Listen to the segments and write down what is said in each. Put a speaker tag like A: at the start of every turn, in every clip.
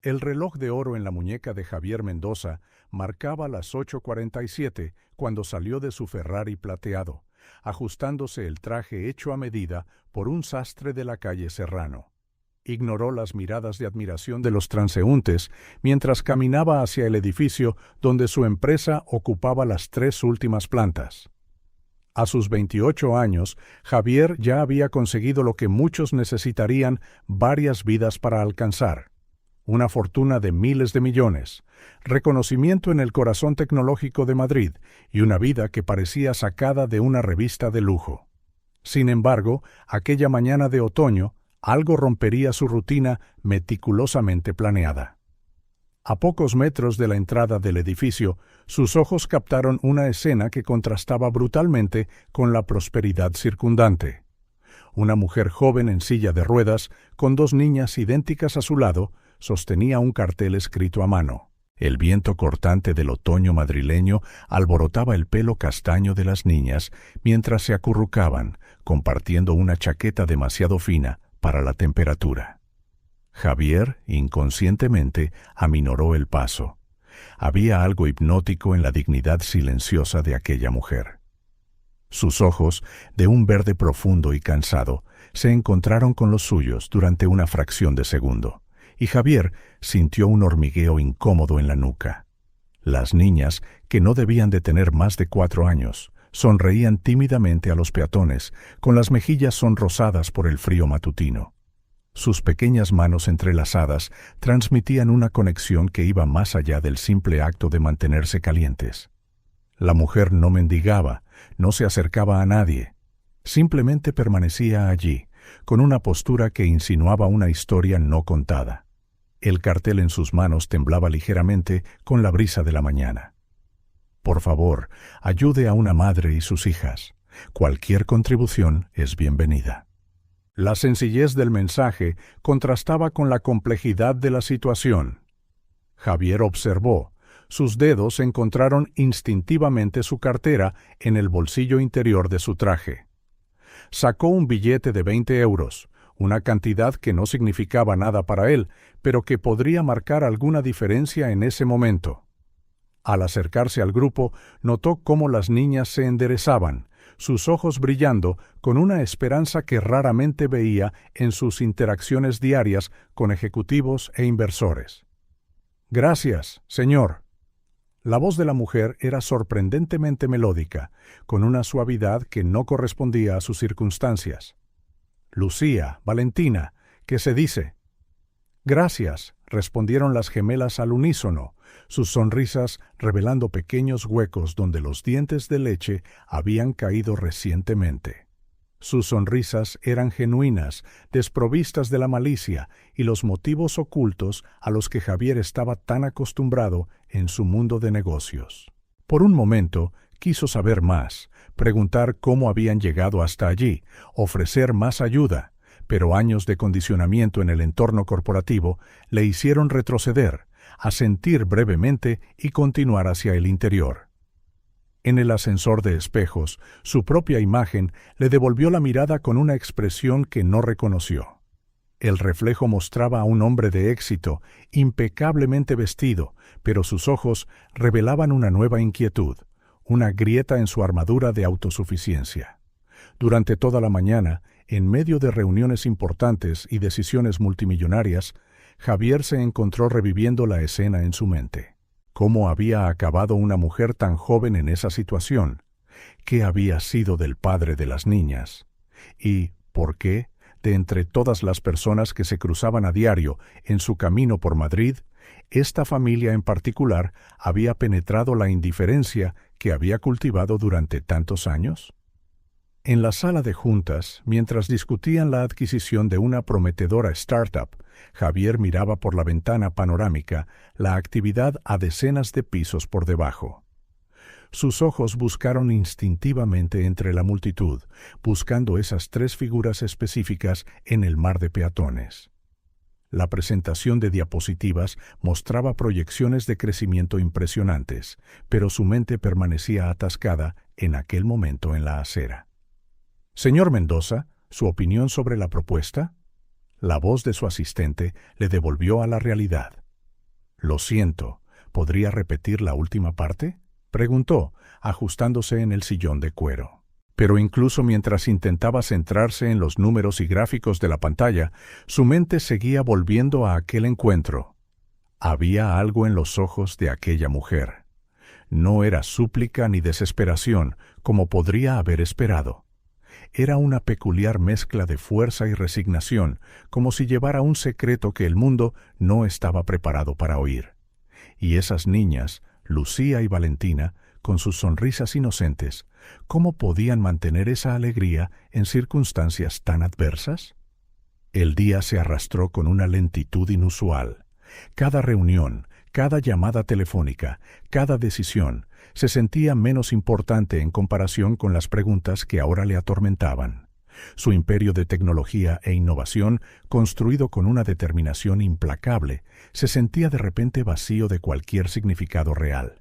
A: El reloj de oro en la muñeca de Javier Mendoza marcaba las 8:47 cuando salió de su Ferrari plateado, ajustándose el traje hecho a medida por un sastre de la calle Serrano. Ignoró las miradas de admiración de los transeúntes mientras caminaba hacia el edificio donde su empresa ocupaba las 3 últimas plantas. A sus 28 años, Javier ya había conseguido lo que muchos necesitarían varias vidas para alcanzar: una fortuna de miles de millones, reconocimiento en el corazón tecnológico de Madrid y una vida que parecía sacada de una revista de lujo. Sin embargo, aquella mañana de otoño, algo rompería su rutina meticulosamente planeada. A pocos metros de la entrada del edificio, sus ojos captaron una escena que contrastaba brutalmente con la prosperidad circundante. Una mujer joven en silla de ruedas, con 2 niñas idénticas a su lado, sostenía un cartel escrito a mano. El viento cortante del otoño madrileño alborotaba el pelo castaño de las niñas mientras se acurrucaban, compartiendo una chaqueta demasiado fina para la temperatura. Javier, inconscientemente, aminoró el paso. Había algo hipnótico en la dignidad silenciosa de aquella mujer. Sus ojos, de un verde profundo y cansado, se encontraron con los suyos durante una fracción de segundo, y Javier sintió un hormigueo incómodo en la nuca. Las niñas, que no debían de tener más de 4 años, sonreían tímidamente a los peatones, con las mejillas sonrosadas por el frío matutino. Sus pequeñas manos entrelazadas transmitían una conexión que iba más allá del simple acto de mantenerse calientes. La mujer no mendigaba, no se acercaba a nadie. Simplemente permanecía allí, con una postura que insinuaba una historia no contada. El cartel en sus manos temblaba ligeramente con la brisa de la mañana. Por favor, ayude a una madre y sus hijas. Cualquier contribución es bienvenida. La sencillez del mensaje contrastaba con la complejidad de la situación. Javier observó. Sus dedos encontraron instintivamente su cartera en el bolsillo interior de su traje. Sacó un billete de 20 euros, una cantidad que no significaba nada para él, pero que podría marcar alguna diferencia en ese momento. Al acercarse al grupo, notó cómo las niñas se enderezaban, sus ojos brillando con una esperanza que raramente veía en sus interacciones diarias con ejecutivos e inversores. «Gracias, señor». La voz de la mujer era sorprendentemente melódica, con una suavidad que no correspondía a sus circunstancias. «Lucía, Valentina, ¿qué se dice?» «Gracias», respondieron las gemelas al unísono, sus sonrisas revelando pequeños huecos donde los dientes de leche habían caído recientemente. Sus sonrisas eran genuinas, desprovistas de la malicia y los motivos ocultos a los que Javier estaba tan acostumbrado en su mundo de negocios. Por un momento quiso saber más, preguntar cómo habían llegado hasta allí, ofrecer más ayuda, pero años de condicionamiento en el entorno corporativo le hicieron retroceder, asentir brevemente y continuar hacia el interior. En el ascensor de espejos, su propia imagen le devolvió la mirada con una expresión que no reconoció. El reflejo mostraba a un hombre de éxito, impecablemente vestido, pero sus ojos revelaban una nueva inquietud, una grieta en su armadura de autosuficiencia. Durante toda la mañana, en medio de reuniones importantes y decisiones multimillonarias, Javier se encontró reviviendo la escena en su mente. ¿Cómo había acabado una mujer tan joven en esa situación? ¿Qué había sido del padre de las niñas? ¿Y por qué, de entre todas las personas que se cruzaban a diario en su camino por Madrid, esta familia en particular había penetrado la indiferencia que había cultivado durante tantos años? En la sala de juntas, mientras discutían la adquisición de una prometedora startup, Javier miraba por la ventana panorámica la actividad a decenas de pisos por debajo. Sus ojos buscaron instintivamente entre la multitud, buscando esas 3 figuras específicas en el mar de peatones. La presentación de diapositivas mostraba proyecciones de crecimiento impresionantes, pero su mente permanecía atascada en aquel momento en la acera. «Señor Mendoza, ¿su opinión sobre la propuesta?» La voz de su asistente le devolvió a la realidad. Lo siento, ¿podría repetir la última parte?, preguntó, ajustándose en el sillón de cuero. Pero incluso mientras intentaba centrarse en los números y gráficos de la pantalla, su mente seguía volviendo a aquel encuentro. Había algo en los ojos de aquella mujer. No era súplica ni desesperación, como podría haber esperado. Era una peculiar mezcla de fuerza y resignación, como si llevara un secreto que el mundo no estaba preparado para oír. Y esas niñas, Lucía y Valentina, con sus sonrisas inocentes, ¿cómo podían mantener esa alegría en circunstancias tan adversas? El día se arrastró con una lentitud inusual. Cada reunión, cada llamada telefónica, cada decisión, se sentía menos importante en comparación con las preguntas que ahora le atormentaban. Su imperio de tecnología e innovación, construido con una determinación implacable, se sentía de repente vacío de cualquier significado real.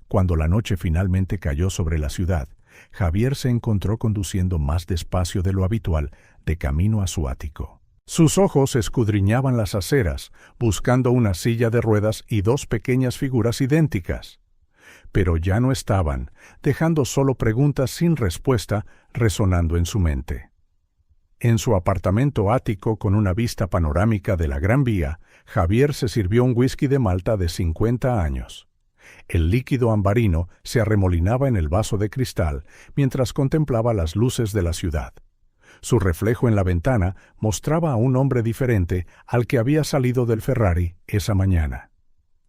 A: Cuando la noche finalmente cayó sobre la ciudad, Javier se encontró conduciendo más despacio de lo habitual de camino a su ático. Sus ojos escudriñaban las aceras, buscando una silla de ruedas y dos pequeñas figuras idénticas. Pero ya no estaban, dejando solo preguntas sin respuesta resonando en su mente. En su apartamento ático con una vista panorámica de la Gran Vía, Javier se sirvió un whisky de Malta de 50 años. El líquido ambarino se arremolinaba en el vaso de cristal mientras contemplaba las luces de la ciudad. Su reflejo en la ventana mostraba a un hombre diferente al que había salido del Ferrari esa mañana.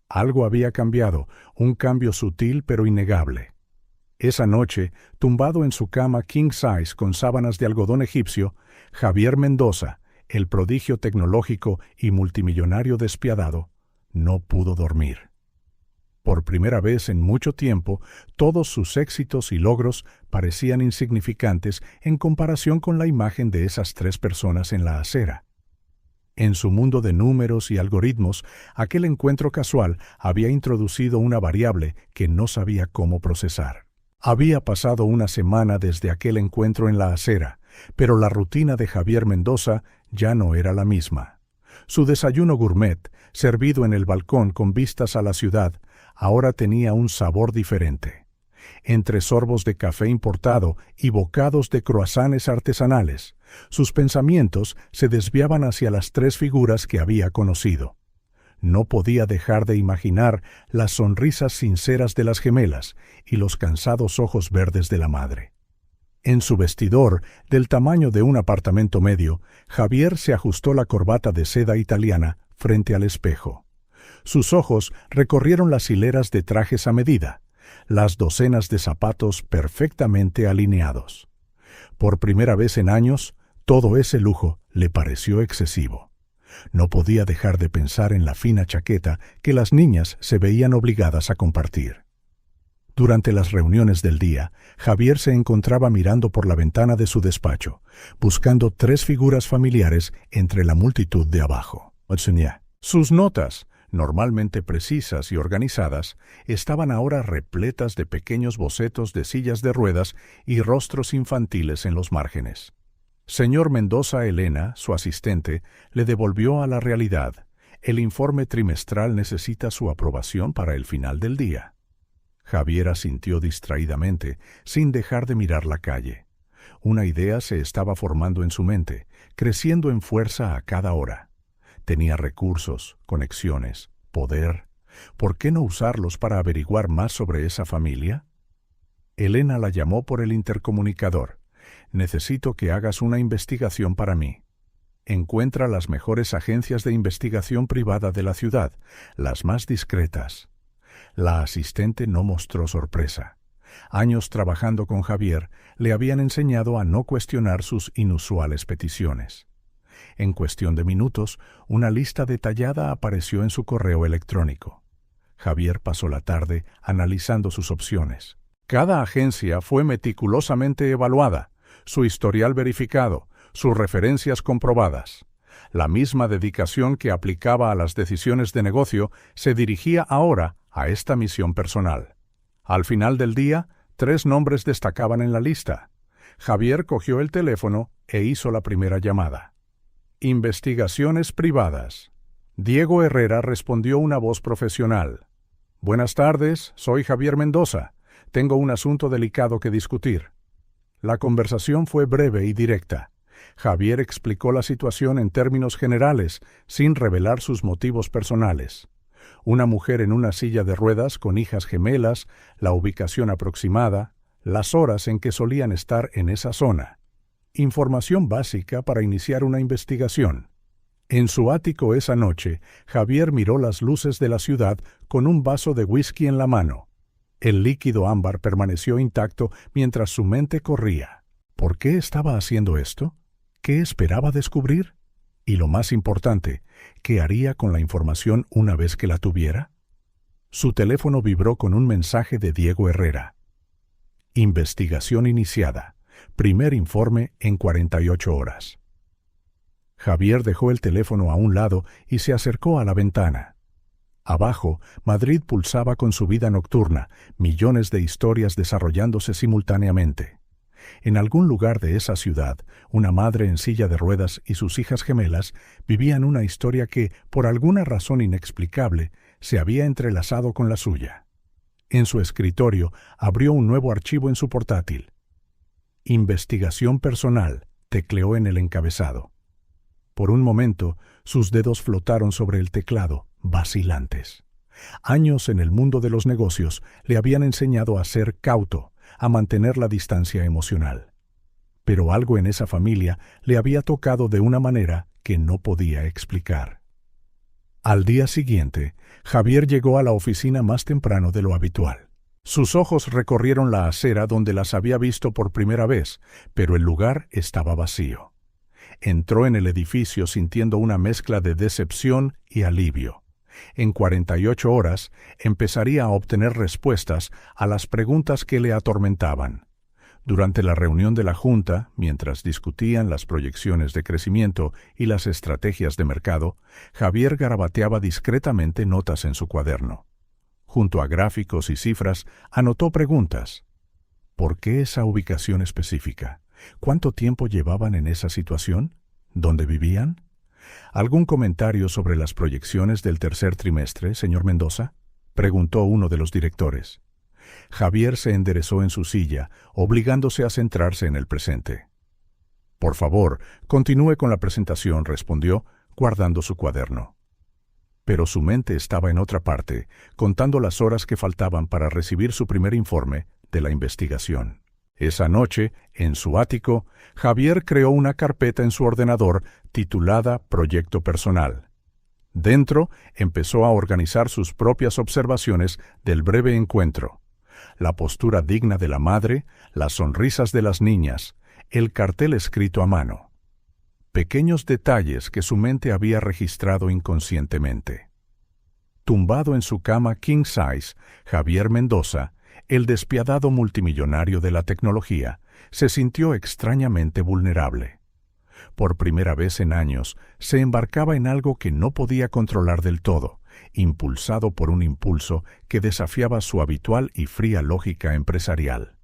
A: Algo había cambiado, un cambio sutil pero innegable. Esa noche, tumbado en su cama king size con sábanas de algodón egipcio, Javier Mendoza, el prodigio tecnológico y multimillonario despiadado, no pudo dormir. Por primera vez en mucho tiempo, todos sus éxitos y logros parecían insignificantes en comparación con la imagen de esas tres personas en la acera. En su mundo de números y algoritmos, aquel encuentro casual había introducido una variable que no sabía cómo procesar. Había pasado una semana desde aquel encuentro en la acera, pero la rutina de Javier Mendoza ya no era la misma. Su desayuno gourmet, servido en el balcón con vistas a la ciudad, ahora tenía un sabor diferente. Entre sorbos de café importado y bocados de croissants artesanales, sus pensamientos se desviaban hacia las tres figuras que había conocido. No podía dejar de imaginar las sonrisas sinceras de las gemelas y los cansados ojos verdes de la madre. En su vestidor, del tamaño de un apartamento medio, Javier se ajustó la corbata de seda italiana frente al espejo. Sus ojos recorrieron las hileras de trajes a medida, las docenas de zapatos perfectamente alineados. Por primera vez en años, todo ese lujo le pareció excesivo. No podía dejar de pensar en la fina chaqueta que las niñas se veían obligadas a compartir. Durante las reuniones del día, Javier se encontraba mirando por la ventana de su despacho, buscando tres figuras familiares entre la multitud de abajo. Sus notas, normalmente precisas y organizadas, estaban ahora repletas de pequeños bocetos de sillas de ruedas y rostros infantiles en los márgenes. Señor Mendoza Elena, su asistente, le devolvió a la realidad. El informe trimestral necesita su aprobación para el final del día. Javier asintió distraídamente, sin dejar de mirar la calle. Una idea se estaba formando en su mente, creciendo en fuerza a cada hora. Tenía recursos, conexiones, poder. ¿Por qué no usarlos para averiguar más sobre esa familia? Elena la llamó por el intercomunicador. Necesito que hagas una investigación para mí. Encuentra las mejores agencias de investigación privada de la ciudad, las más discretas. La asistente no mostró sorpresa. Años trabajando con Javier le habían enseñado a no cuestionar sus inusuales peticiones. En cuestión de minutos, una lista detallada apareció en su correo electrónico. Javier pasó la tarde analizando sus opciones. Cada agencia fue meticulosamente evaluada, su historial verificado, sus referencias comprobadas. La misma dedicación que aplicaba a las decisiones de negocio se dirigía ahora a esta misión personal. Al final del día, 3 nombres destacaban en la lista. Javier cogió el teléfono e hizo la primera llamada. Investigaciones privadas. Diego Herrera respondió una voz profesional. Buenas tardes, soy Javier Mendoza. Tengo un asunto delicado que discutir. La conversación fue breve y directa. Javier explicó la situación en términos generales, sin revelar sus motivos personales. Una mujer en una silla de ruedas con hijas gemelas, la ubicación aproximada, las horas en que solían estar en esa zona. Información básica para iniciar una investigación. En su ático esa noche, Javier miró las luces de la ciudad con un vaso de whisky en la mano. El líquido ámbar permaneció intacto mientras su mente corría. ¿Por qué estaba haciendo esto? ¿Qué esperaba descubrir? Y lo más importante, ¿qué haría con la información una vez que la tuviera? Su teléfono vibró con un mensaje de Diego Herrera. Investigación iniciada. Primer informe en 48 horas. Javier dejó el teléfono a un lado y se acercó a la ventana. Abajo, Madrid pulsaba con su vida nocturna, millones de historias desarrollándose simultáneamente. En algún lugar de esa ciudad, una madre en silla de ruedas y sus hijas gemelas vivían una historia que, por alguna razón inexplicable, se había entrelazado con la suya. En su escritorio, abrió un nuevo archivo en su portátil. Investigación personal, tecleó en el encabezado. Por un momento, sus dedos flotaron sobre el teclado, vacilantes. Años en el mundo de los negocios le habían enseñado a ser cauto, a mantener la distancia emocional. Pero algo en esa familia le había tocado de una manera que no podía explicar. Al día siguiente, Javier llegó a la oficina más temprano de lo habitual. Sus ojos recorrieron la acera donde las había visto por primera vez, pero el lugar estaba vacío. Entró en el edificio sintiendo una mezcla de decepción y alivio. En 48 horas empezaría a obtener respuestas a las preguntas que le atormentaban. Durante la reunión de la Junta, mientras discutían las proyecciones de crecimiento y las estrategias de mercado, Javier garabateaba discretamente notas en su cuaderno. Junto a gráficos y cifras, anotó preguntas. ¿Por qué esa ubicación específica? ¿Cuánto tiempo llevaban en esa situación? ¿Dónde vivían? ¿Algún comentario sobre las proyecciones del tercer trimestre, señor Mendoza?, preguntó uno de los directores. Javier se enderezó en su silla, obligándose a centrarse en el presente. Por favor, continúe con la presentación, respondió, guardando su cuaderno. Pero su mente estaba en otra parte, contando las horas que faltaban para recibir su primer informe de la investigación. Esa noche, en su ático, Javier creó una carpeta en su ordenador titulada Proyecto Personal. Dentro, empezó a organizar sus propias observaciones del breve encuentro. La postura digna de la madre, las sonrisas de las niñas, el cartel escrito a mano. Pequeños detalles que su mente había registrado inconscientemente. Tumbado en su cama king size, Javier Mendoza, el despiadado multimillonario de la tecnología, se sintió extrañamente vulnerable. Por primera vez en años, se embarcaba en algo que no podía controlar del todo, impulsado por un impulso que desafiaba su habitual y fría lógica empresarial.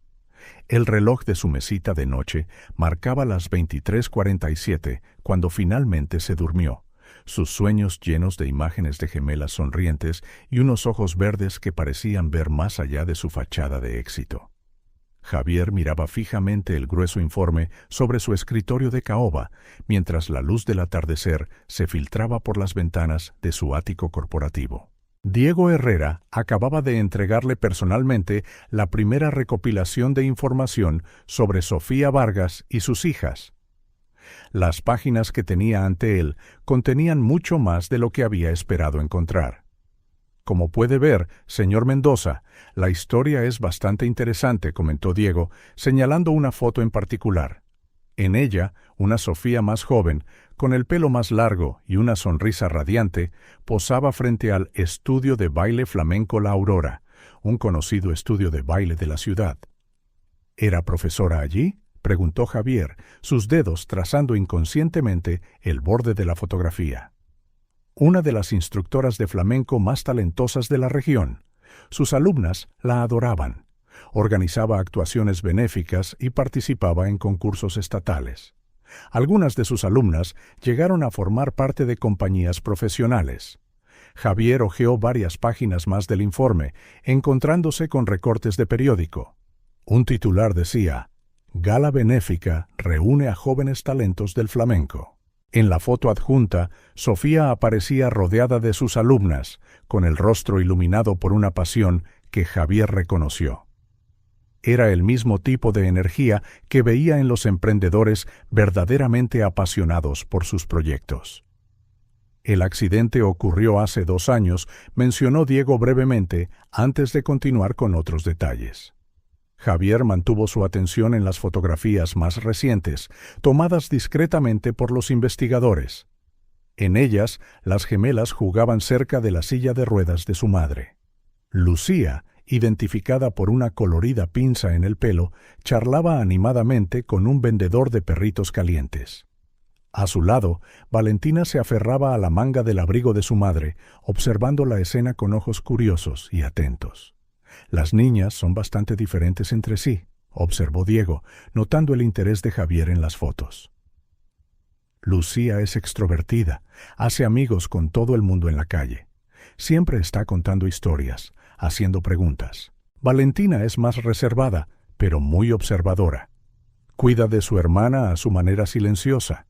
A: El reloj de su mesita de noche marcaba las 23:47 cuando finalmente se durmió, sus sueños llenos de imágenes de gemelas sonrientes y unos ojos verdes que parecían ver más allá de su fachada de éxito. Javier miraba fijamente el grueso informe sobre su escritorio de caoba, mientras la luz del atardecer se filtraba por las ventanas de su ático corporativo. Diego Herrera acababa de entregarle personalmente la primera recopilación de información sobre Sofía Vargas y sus hijas. Las páginas que tenía ante él contenían mucho más de lo que había esperado encontrar. Como puede ver, señor Mendoza, la historia es bastante interesante, comentó Diego, señalando una foto en particular. En ella, una Sofía más joven, con el pelo más largo y una sonrisa radiante, posaba frente al estudio de baile flamenco La Aurora, un conocido estudio de baile de la ciudad. ¿Era profesora allí?, preguntó Javier, sus dedos trazando inconscientemente el borde de la fotografía. Una de las instructoras de flamenco más talentosas de la región. Sus alumnas la adoraban. Organizaba actuaciones benéficas y participaba en concursos estatales. Algunas de sus alumnas llegaron a formar parte de compañías profesionales. Javier hojeó varias páginas más del informe, encontrándose con recortes de periódico. Un titular decía: Gala benéfica reúne a jóvenes talentos del flamenco. En la foto adjunta, Sofía aparecía rodeada de sus alumnas, con el rostro iluminado por una pasión que Javier reconoció. Era el mismo tipo de energía que veía en los emprendedores verdaderamente apasionados por sus proyectos. El accidente ocurrió hace 2 años, mencionó Diego brevemente, antes de continuar con otros detalles. Javier mantuvo su atención en las fotografías más recientes, tomadas discretamente por los investigadores. En ellas, las gemelas jugaban cerca de la silla de ruedas de su madre. Lucía, identificada por una colorida pinza en el pelo, charlaba animadamente con un vendedor de perritos calientes. A su lado, Valentina se aferraba a la manga del abrigo de su madre, observando la escena con ojos curiosos y atentos. Las niñas son bastante diferentes entre sí, observó Diego, notando el interés de Javier en las fotos. Lucía es extrovertida, hace amigos con todo el mundo en la calle. Siempre está contando historias, haciendo preguntas. Valentina es más reservada, pero muy observadora. Cuida de su hermana a su manera silenciosa.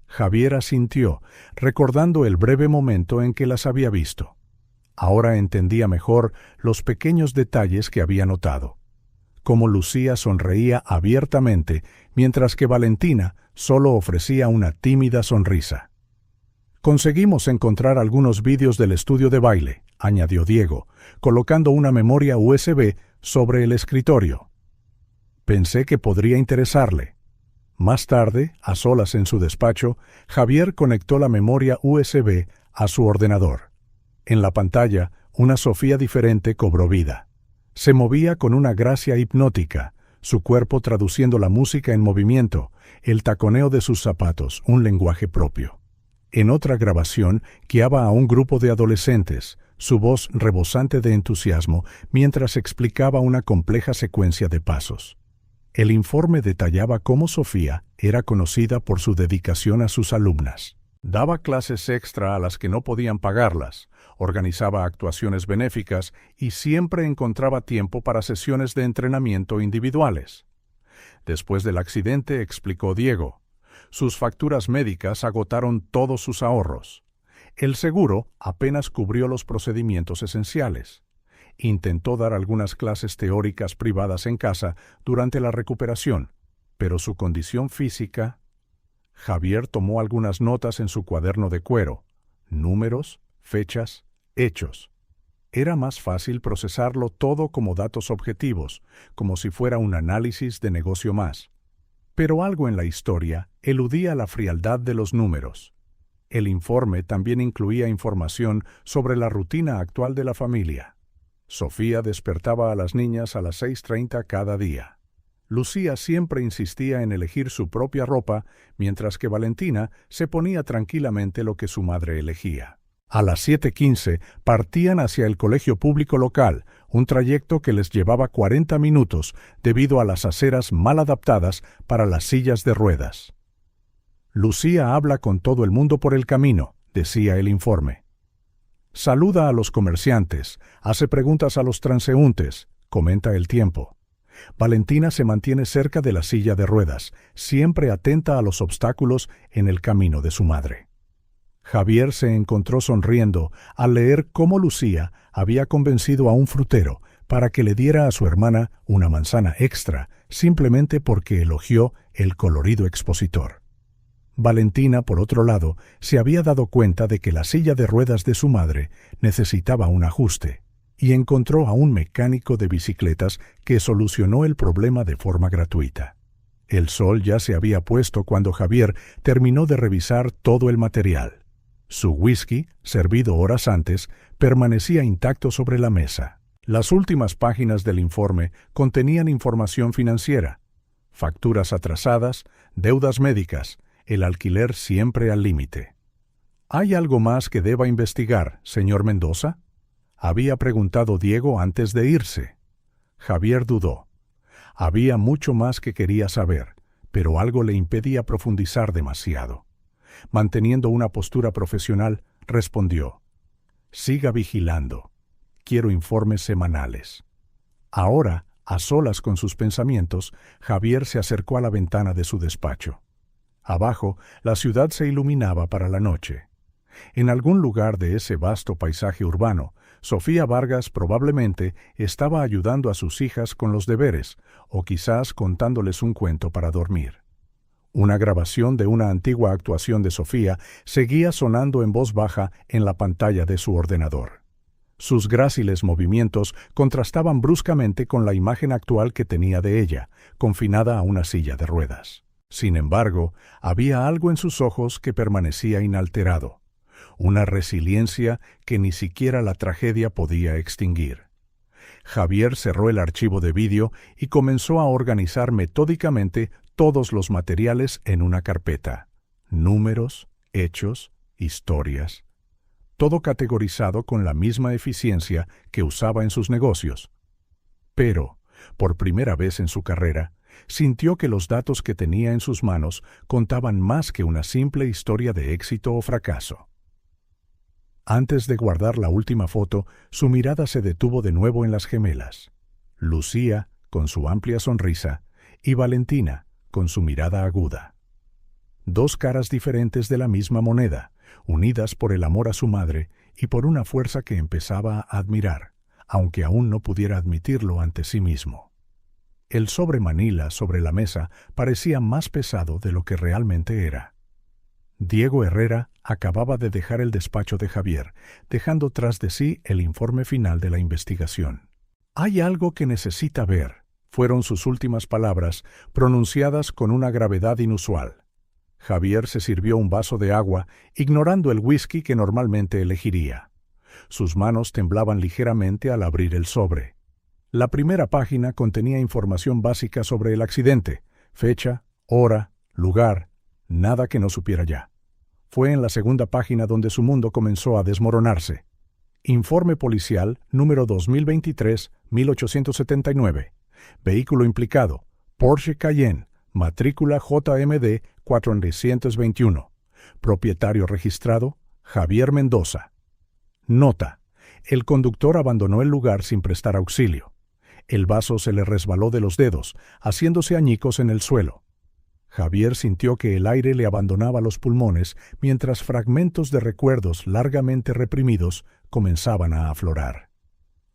A: Javier asintió, recordando el breve momento en que las había visto. Ahora entendía mejor los pequeños detalles que había notado. Cómo Lucía sonreía abiertamente, mientras que Valentina solo ofrecía una tímida sonrisa. Conseguimos encontrar algunos vídeos del estudio de baile, añadió Diego, colocando una memoria USB sobre el escritorio. Pensé que podría interesarle. Más tarde, a solas en su despacho, Javier conectó la memoria USB a su ordenador. En la pantalla, una Sofía diferente cobró vida. Se movía con una gracia hipnótica, su cuerpo traduciendo la música en movimiento, el taconeo de sus zapatos, un lenguaje propio. En otra grabación, guiaba a un grupo de adolescentes, su voz rebosante de entusiasmo, mientras explicaba una compleja secuencia de pasos. El informe detallaba cómo Sofía era conocida por su dedicación a sus alumnas. Daba clases extra a las que no podían pagarlas, organizaba actuaciones benéficas y siempre encontraba tiempo para sesiones de entrenamiento individuales. Después del accidente, explicó Diego, sus facturas médicas agotaron todos sus ahorros. El seguro apenas cubrió los procedimientos esenciales. Intentó dar algunas clases teóricas privadas en casa durante la recuperación, pero su condición física... Javier tomó algunas notas en su cuaderno de cuero, números, fechas, hechos. Era más fácil procesarlo todo como datos objetivos, como si fuera un análisis de negocio más. Pero algo en la historia eludía la frialdad de los números. El informe también incluía información sobre la rutina actual de la familia. Sofía despertaba a las niñas a las 6:30 cada día. Lucía siempre insistía en elegir su propia ropa, mientras que Valentina se ponía tranquilamente lo que su madre elegía. A las 7:15 partían hacia el colegio público local, un trayecto que les llevaba 40 minutos debido a las aceras mal adaptadas para las sillas de ruedas. Lucía habla con todo el mundo por el camino, decía el informe. Saluda a los comerciantes, hace preguntas a los transeúntes, comenta El Tiempo. Valentina se mantiene cerca de la silla de ruedas, siempre atenta a los obstáculos en el camino de su madre. Javier se encontró sonriendo al leer cómo Lucía había convencido a un frutero para que le diera a su hermana una manzana extra, simplemente porque elogió el colorido expositor. Valentina, por otro lado, se había dado cuenta de que la silla de ruedas de su madre necesitaba un ajuste, y encontró a un mecánico de bicicletas que solucionó el problema de forma gratuita. El sol ya se había puesto cuando Javier terminó de revisar todo el material. Su whisky, servido horas antes, permanecía intacto sobre la mesa. Las últimas páginas del informe contenían información financiera, facturas atrasadas, deudas médicas, el alquiler siempre al límite. ¿Hay algo más que deba investigar, señor Mendoza?, había preguntado Diego antes de irse. Javier dudó. Había mucho más que quería saber, pero algo le impedía profundizar demasiado. Manteniendo una postura profesional, respondió: «Siga vigilando. Quiero informes semanales». Ahora, a solas con sus pensamientos, Javier se acercó a la ventana de su despacho. Abajo, la ciudad se iluminaba para la noche. En algún lugar de ese vasto paisaje urbano, Sofía Vargas probablemente estaba ayudando a sus hijas con los deberes, o quizás contándoles un cuento para dormir. Una grabación de una antigua actuación de Sofía seguía sonando en voz baja en la pantalla de su ordenador. Sus gráciles movimientos contrastaban bruscamente con la imagen actual que tenía de ella, confinada a una silla de ruedas. Sin embargo, había algo en sus ojos que permanecía inalterado, una resiliencia que ni siquiera la tragedia podía extinguir. Javier cerró el archivo de vídeo y comenzó a organizar metódicamente todos los materiales en una carpeta: números, hechos, historias. Todo categorizado con la misma eficiencia que usaba en sus negocios. Pero, por primera vez en su carrera, sintió que los datos que tenía en sus manos contaban más que una simple historia de éxito o fracaso. Antes de guardar la última foto, su mirada se detuvo de nuevo en las gemelas. Lucía, con su amplia sonrisa, y Valentina, con su mirada aguda. Dos caras diferentes de la misma moneda, unidas por el amor a su madre y por una fuerza que empezaba a admirar, aunque aún no pudiera admitirlo ante sí mismo. El sobre Manila sobre la mesa parecía más pesado de lo que realmente era. Diego Herrera acababa de dejar el despacho de Javier, dejando tras de sí el informe final de la investigación. «Hay algo que necesita ver», fueron sus últimas palabras, pronunciadas con una gravedad inusual. Javier se sirvió un vaso de agua, ignorando el whisky que normalmente elegiría. Sus manos temblaban ligeramente al abrir el sobre. La primera página contenía información básica sobre el accidente: fecha, hora, lugar, nada que no supiera ya. Fue en la segunda página donde su mundo comenzó a desmoronarse. Informe policial número 2023-1879. Vehículo implicado: Porsche Cayenne, matrícula JMD 421. Propietario registrado: Javier Mendoza. Nota: el conductor abandonó el lugar sin prestar auxilio. El vaso se le resbaló de los dedos, haciéndose añicos en el suelo. Javier sintió que el aire le abandonaba los pulmones mientras fragmentos de recuerdos largamente reprimidos comenzaban a aflorar.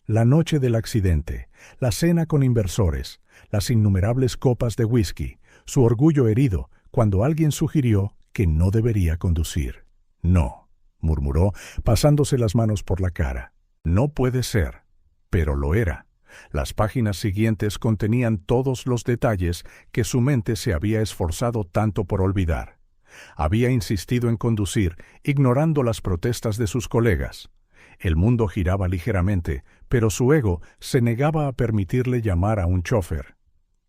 A: La noche del accidente, la cena con inversores, las innumerables copas de whisky, su orgullo herido cuando alguien sugirió que no debería conducir. «No», murmuró, pasándose las manos por la cara. «No puede ser». Pero lo era. Las páginas siguientes contenían todos los detalles que su mente se había esforzado tanto por olvidar. Había insistido en conducir, ignorando las protestas de sus colegas. El mundo giraba ligeramente, pero su ego se negaba a permitirle llamar a un chofer.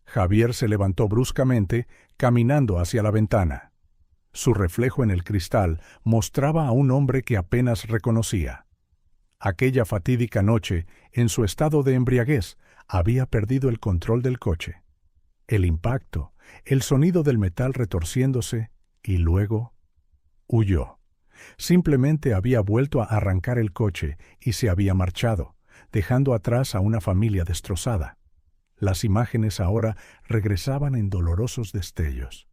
A: Javier se levantó bruscamente, caminando hacia la ventana. Su reflejo en el cristal mostraba a un hombre que apenas reconocía. Aquella fatídica noche, en su estado de embriaguez, había perdido el control del coche. El impacto, el sonido del metal retorciéndose, y luego huyó. Simplemente había vuelto a arrancar el coche y se había marchado, dejando atrás a una familia destrozada. Las imágenes ahora regresaban en dolorosos destellos.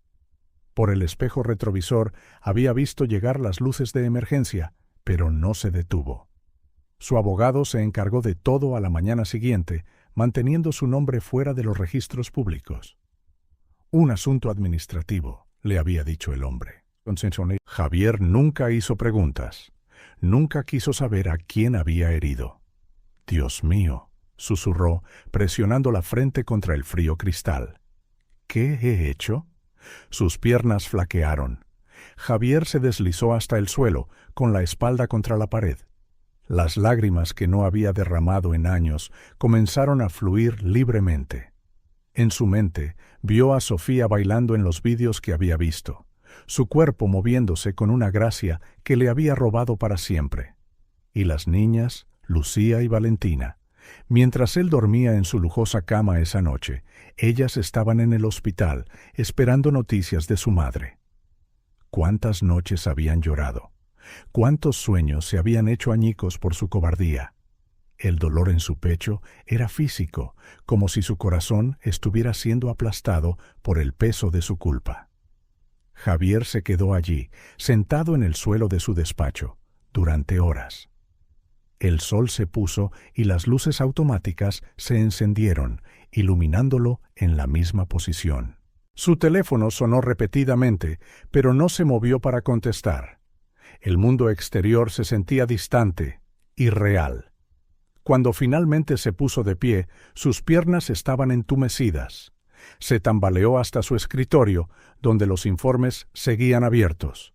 A: Por el espejo retrovisor había visto llegar las luces de emergencia, pero no se detuvo. Su abogado se encargó de todo a la mañana siguiente, manteniendo su nombre fuera de los registros públicos. «Un asunto administrativo», le había dicho el hombre. Javier nunca hizo preguntas. Nunca quiso saber a quién había herido. «Dios mío», susurró, presionando la frente contra el frío cristal. «¿Qué he hecho?» Sus piernas flaquearon. Javier se deslizó hasta el suelo, con la espalda contra la pared. Las lágrimas que no había derramado en años comenzaron a fluir libremente. En su mente vio a Sofía bailando en los vídeos que había visto, su cuerpo moviéndose con una gracia que le había robado para siempre. Y las niñas, Lucía y Valentina, Mientras él dormía en su lujosa cama esa noche, ellas estaban en el hospital esperando noticias de su madre. ¿Cuántas noches habían llorado? ¿Cuántos sueños se habían hecho añicos por su cobardía? El dolor en su pecho era físico, como si su corazón estuviera siendo aplastado por el peso de su culpa. Javier se quedó allí, sentado en el suelo de su despacho, durante horas. El sol se puso y las luces automáticas se encendieron, iluminándolo en la misma posición. Su teléfono sonó repetidamente, pero no se movió para contestar. El mundo exterior se sentía distante, irreal. Cuando finalmente se puso de pie, sus piernas estaban entumecidas. Se tambaleó hasta su escritorio, donde los informes seguían abiertos.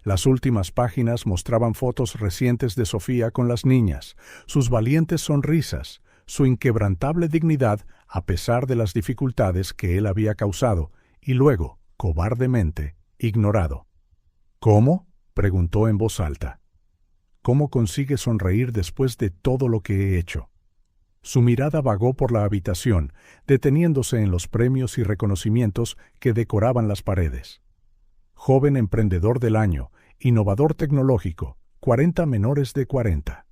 A: Las últimas páginas mostraban fotos recientes de Sofía con las niñas, sus valientes sonrisas, su inquebrantable dignidad a pesar de las dificultades que él había causado, y luego, cobardemente, ignorado. ¿Cómo?, preguntó en voz alta. ¿Cómo consigue sonreír después de todo lo que he hecho? Su mirada vagó por la habitación, deteniéndose en los premios y reconocimientos que decoraban las paredes. Joven emprendedor del año, innovador tecnológico, 40 menores de 40.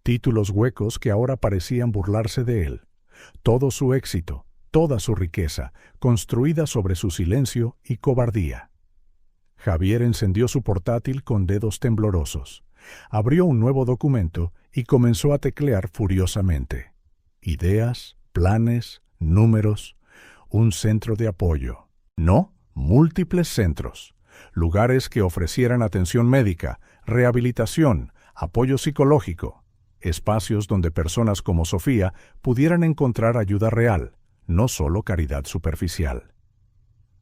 A: Títulos huecos que ahora parecían burlarse de él. Todo su éxito, toda su riqueza, construida sobre su silencio y cobardía. Javier encendió su portátil con dedos temblorosos. Abrió un nuevo documento y comenzó a teclear furiosamente. Ideas, planes, números, un centro de apoyo. No, múltiples centros. Lugares que ofrecieran atención médica, rehabilitación, apoyo psicológico. Espacios donde personas como Sofía pudieran encontrar ayuda real, no solo caridad superficial.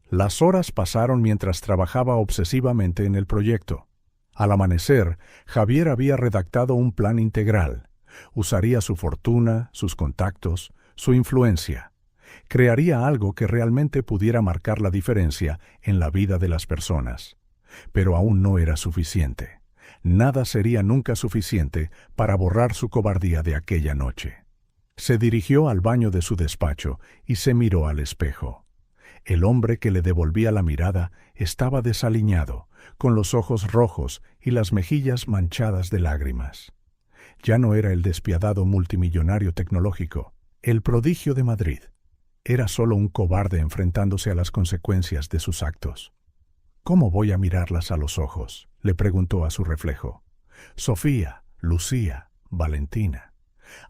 A: Las horas pasaron mientras trabajaba obsesivamente en el proyecto. Al amanecer, Javier había redactado un plan integral. Usaría su fortuna, sus contactos, su influencia. Crearía algo que realmente pudiera marcar la diferencia en la vida de las personas. Pero aún no era suficiente. Nada sería nunca suficiente para borrar su cobardía de aquella noche. Se dirigió al baño de su despacho y se miró al espejo. El hombre que le devolvía la mirada estaba desaliñado, con los ojos rojos y las mejillas manchadas de lágrimas. Ya no era el despiadado multimillonario tecnológico, el prodigio de Madrid. Era solo un cobarde enfrentándose a las consecuencias de sus actos. ¿Cómo voy a mirarlas a los ojos?, le preguntó a su reflejo. Sofía, Lucía, Valentina.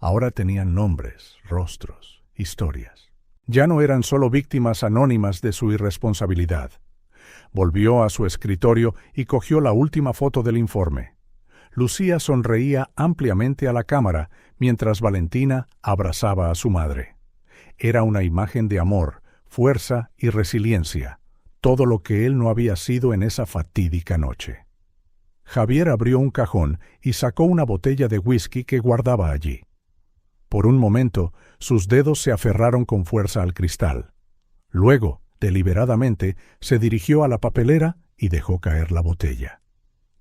A: Ahora tenían nombres, rostros, historias. Ya no eran solo víctimas anónimas de su irresponsabilidad. Volvió a su escritorio y cogió la última foto del informe. Lucía sonreía ampliamente a la cámara mientras Valentina abrazaba a su madre. Era una imagen de amor, fuerza y resiliencia, todo lo que él no había sido en esa fatídica noche. Javier abrió un cajón y sacó una botella de whisky que guardaba allí. Por un momento, sus dedos se aferraron con fuerza al cristal. Luego, deliberadamente, se dirigió a la papelera y dejó caer la botella.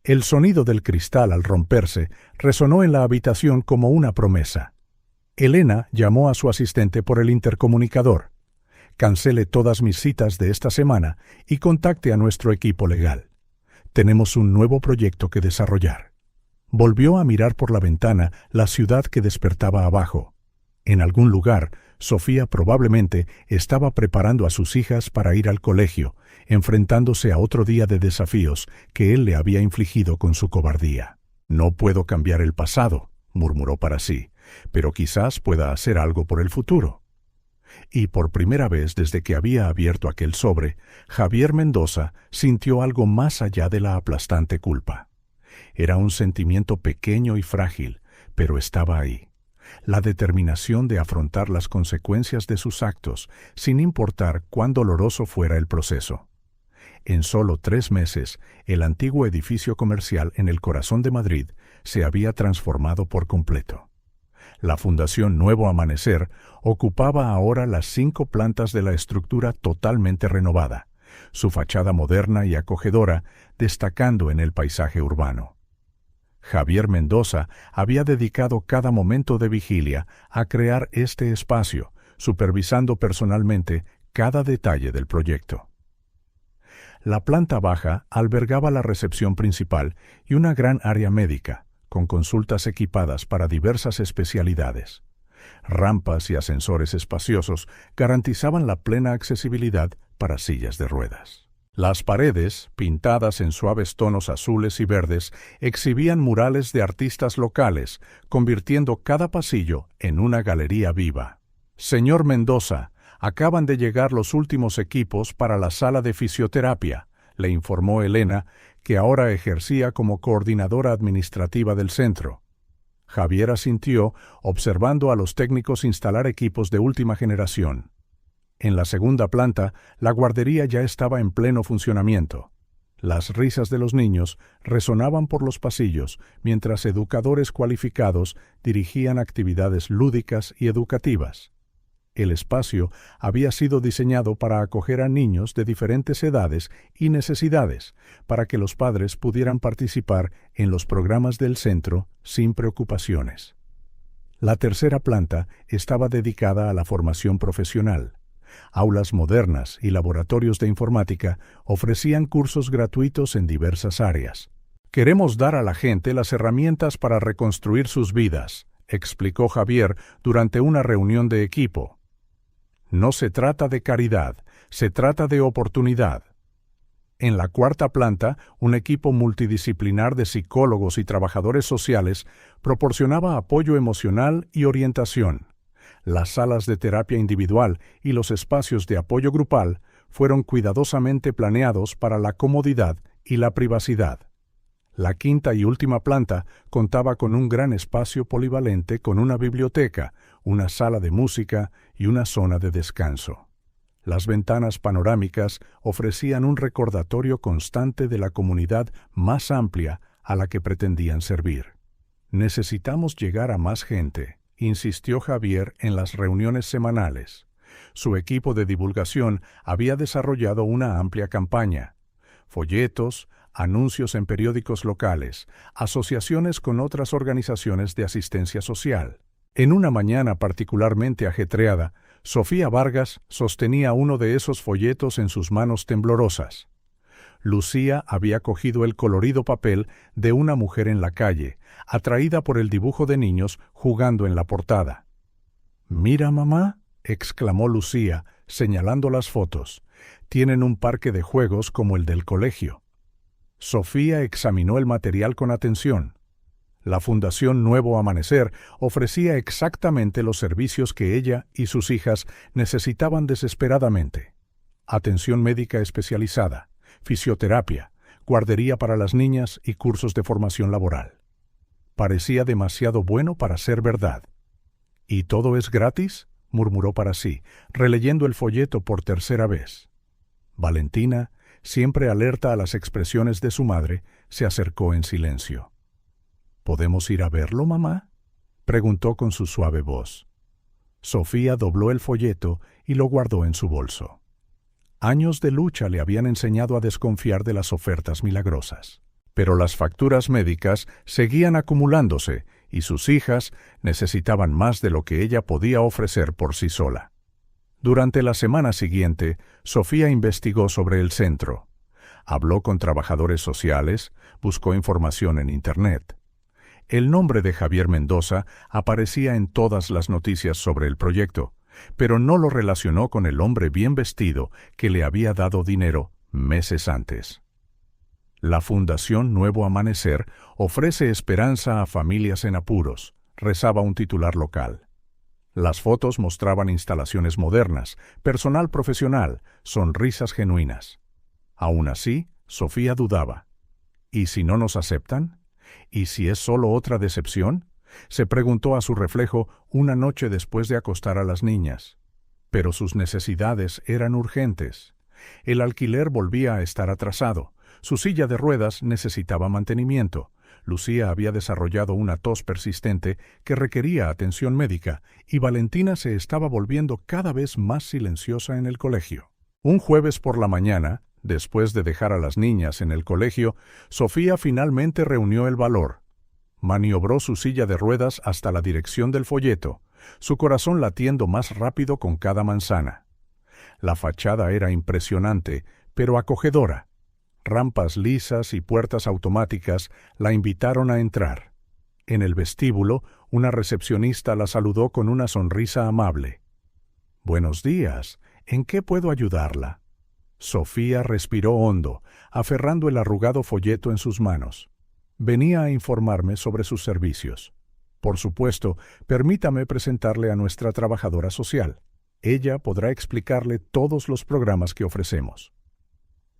A: El sonido del cristal al romperse resonó en la habitación como una promesa. Elena llamó a su asistente por el intercomunicador. Cancele todas mis citas de esta semana y contacte a nuestro equipo legal. Tenemos un nuevo proyecto que desarrollar. Volvió a mirar por la ventana la ciudad que despertaba abajo. En algún lugar, Sofía probablemente estaba preparando a sus hijas para ir al colegio, enfrentándose a otro día de desafíos que él le había infligido con su cobardía. No puedo cambiar el pasado, murmuró para sí, pero quizás pueda hacer algo por el futuro. Y por primera vez desde que había abierto aquel sobre, Javier Mendoza sintió algo más allá de la aplastante culpa. Era un sentimiento pequeño y frágil, pero estaba ahí. La determinación de afrontar las consecuencias de sus actos, sin importar cuán doloroso fuera el proceso. En solo 3 meses, el antiguo edificio comercial en el corazón de Madrid se había transformado por completo. La Fundación Nuevo Amanecer ocupaba ahora las 5 plantas de la estructura totalmente renovada, su fachada moderna y acogedora destacando en el paisaje urbano. Javier Mendoza había dedicado cada momento de vigilia a crear este espacio, supervisando personalmente cada detalle del proyecto. La planta baja albergaba la recepción principal y una gran área médica, con consultas equipadas para diversas especialidades. Rampas y ascensores espaciosos garantizaban la plena accesibilidad para sillas de ruedas. Las paredes, pintadas en suaves tonos azules y verdes, exhibían murales de artistas locales, convirtiendo cada pasillo en una galería viva. Señor Mendoza, acaban de llegar los últimos equipos para la sala de fisioterapia, le informó Elena, que ahora ejercía como coordinadora administrativa del centro. Javier asintió, observando a los técnicos instalar equipos de última generación. En la segunda planta, la guardería ya estaba en pleno funcionamiento. Las risas de los niños resonaban por los pasillos, mientras educadores cualificados dirigían actividades lúdicas y educativas. El espacio había sido diseñado para acoger a niños de diferentes edades y necesidades, para que los padres pudieran participar en los programas del centro sin preocupaciones. La tercera planta estaba dedicada a la formación profesional. Aulas modernas y laboratorios de informática ofrecían cursos gratuitos en diversas áreas. Queremos dar a la gente las herramientas para reconstruir sus vidas, explicó Javier durante una reunión de equipo. No se trata de caridad, se trata de oportunidad. En la cuarta planta, un equipo multidisciplinar de psicólogos y trabajadores sociales proporcionaba apoyo emocional y orientación. Las salas de terapia individual y los espacios de apoyo grupal fueron cuidadosamente planeados para la comodidad y la privacidad. La quinta y última planta contaba con un gran espacio polivalente con una biblioteca, una sala de música y una zona de descanso. Las ventanas panorámicas ofrecían un recordatorio constante de la comunidad más amplia a la que pretendían servir. Necesitamos llegar a más gente, insistió Javier en las reuniones semanales. Su equipo de divulgación había desarrollado una amplia campaña. Folletos, anuncios en periódicos locales, asociaciones con otras organizaciones de asistencia social. En una mañana particularmente ajetreada, Sofía Vargas sostenía uno de esos folletos en sus manos temblorosas. Lucía había cogido el colorido papel de una mujer en la calle, atraída por el dibujo de niños jugando en la portada. «Mira, mamá», exclamó Lucía, señalando las fotos. «Tienen un parque de juegos como el del colegio». Sofía examinó el material con atención. La Fundación Nuevo Amanecer ofrecía exactamente los servicios que ella y sus hijas necesitaban desesperadamente. Atención médica especializada, fisioterapia, guardería para las niñas y cursos de formación laboral. Parecía demasiado bueno para ser verdad. ¿Y todo es gratis?, murmuró para sí, releyendo el folleto por tercera vez. Valentina, siempre alerta a las expresiones de su madre, se acercó en silencio. ¿Podemos ir a verlo, mamá?, preguntó con su suave voz. Sofía dobló el folleto y lo guardó en su bolso. Años de lucha le habían enseñado a desconfiar de las ofertas milagrosas. Pero las facturas médicas seguían acumulándose y sus hijas necesitaban más de lo que ella podía ofrecer por sí sola. Durante la semana siguiente, Sofía investigó sobre el centro. Habló con trabajadores sociales, buscó información en Internet. El nombre de Javier Mendoza aparecía en todas las noticias sobre el proyecto, pero no lo relacionó con el hombre bien vestido que le había dado dinero meses antes. La Fundación Nuevo Amanecer ofrece esperanza a familias en apuros, rezaba un titular local. Las fotos mostraban instalaciones modernas, personal profesional, sonrisas genuinas. Aún así, Sofía dudaba. ¿Y si no nos aceptan? ¿Y si es solo otra decepción?, se preguntó a su reflejo una noche después de acostar a las niñas. Pero sus necesidades eran urgentes. El alquiler volvía a estar atrasado. Su silla de ruedas necesitaba mantenimiento. Lucía había desarrollado una tos persistente que requería atención médica y Valentina se estaba volviendo cada vez más silenciosa en el colegio. Un jueves por la mañana, después de dejar a las niñas en el colegio, Sofía finalmente reunió el valor. Maniobró su silla de ruedas hasta la dirección del folleto, su corazón latiendo más rápido con cada manzana. La fachada era impresionante, pero acogedora. Rampas lisas y puertas automáticas la invitaron a entrar. En el vestíbulo, una recepcionista la saludó con una sonrisa amable. «Buenos días. ¿En qué puedo ayudarla?» Sofía respiró hondo, aferrando el arrugado folleto en sus manos. «Venía a informarme sobre sus servicios. Por supuesto, permítame presentarle a nuestra trabajadora social. Ella podrá explicarle todos los programas que ofrecemos».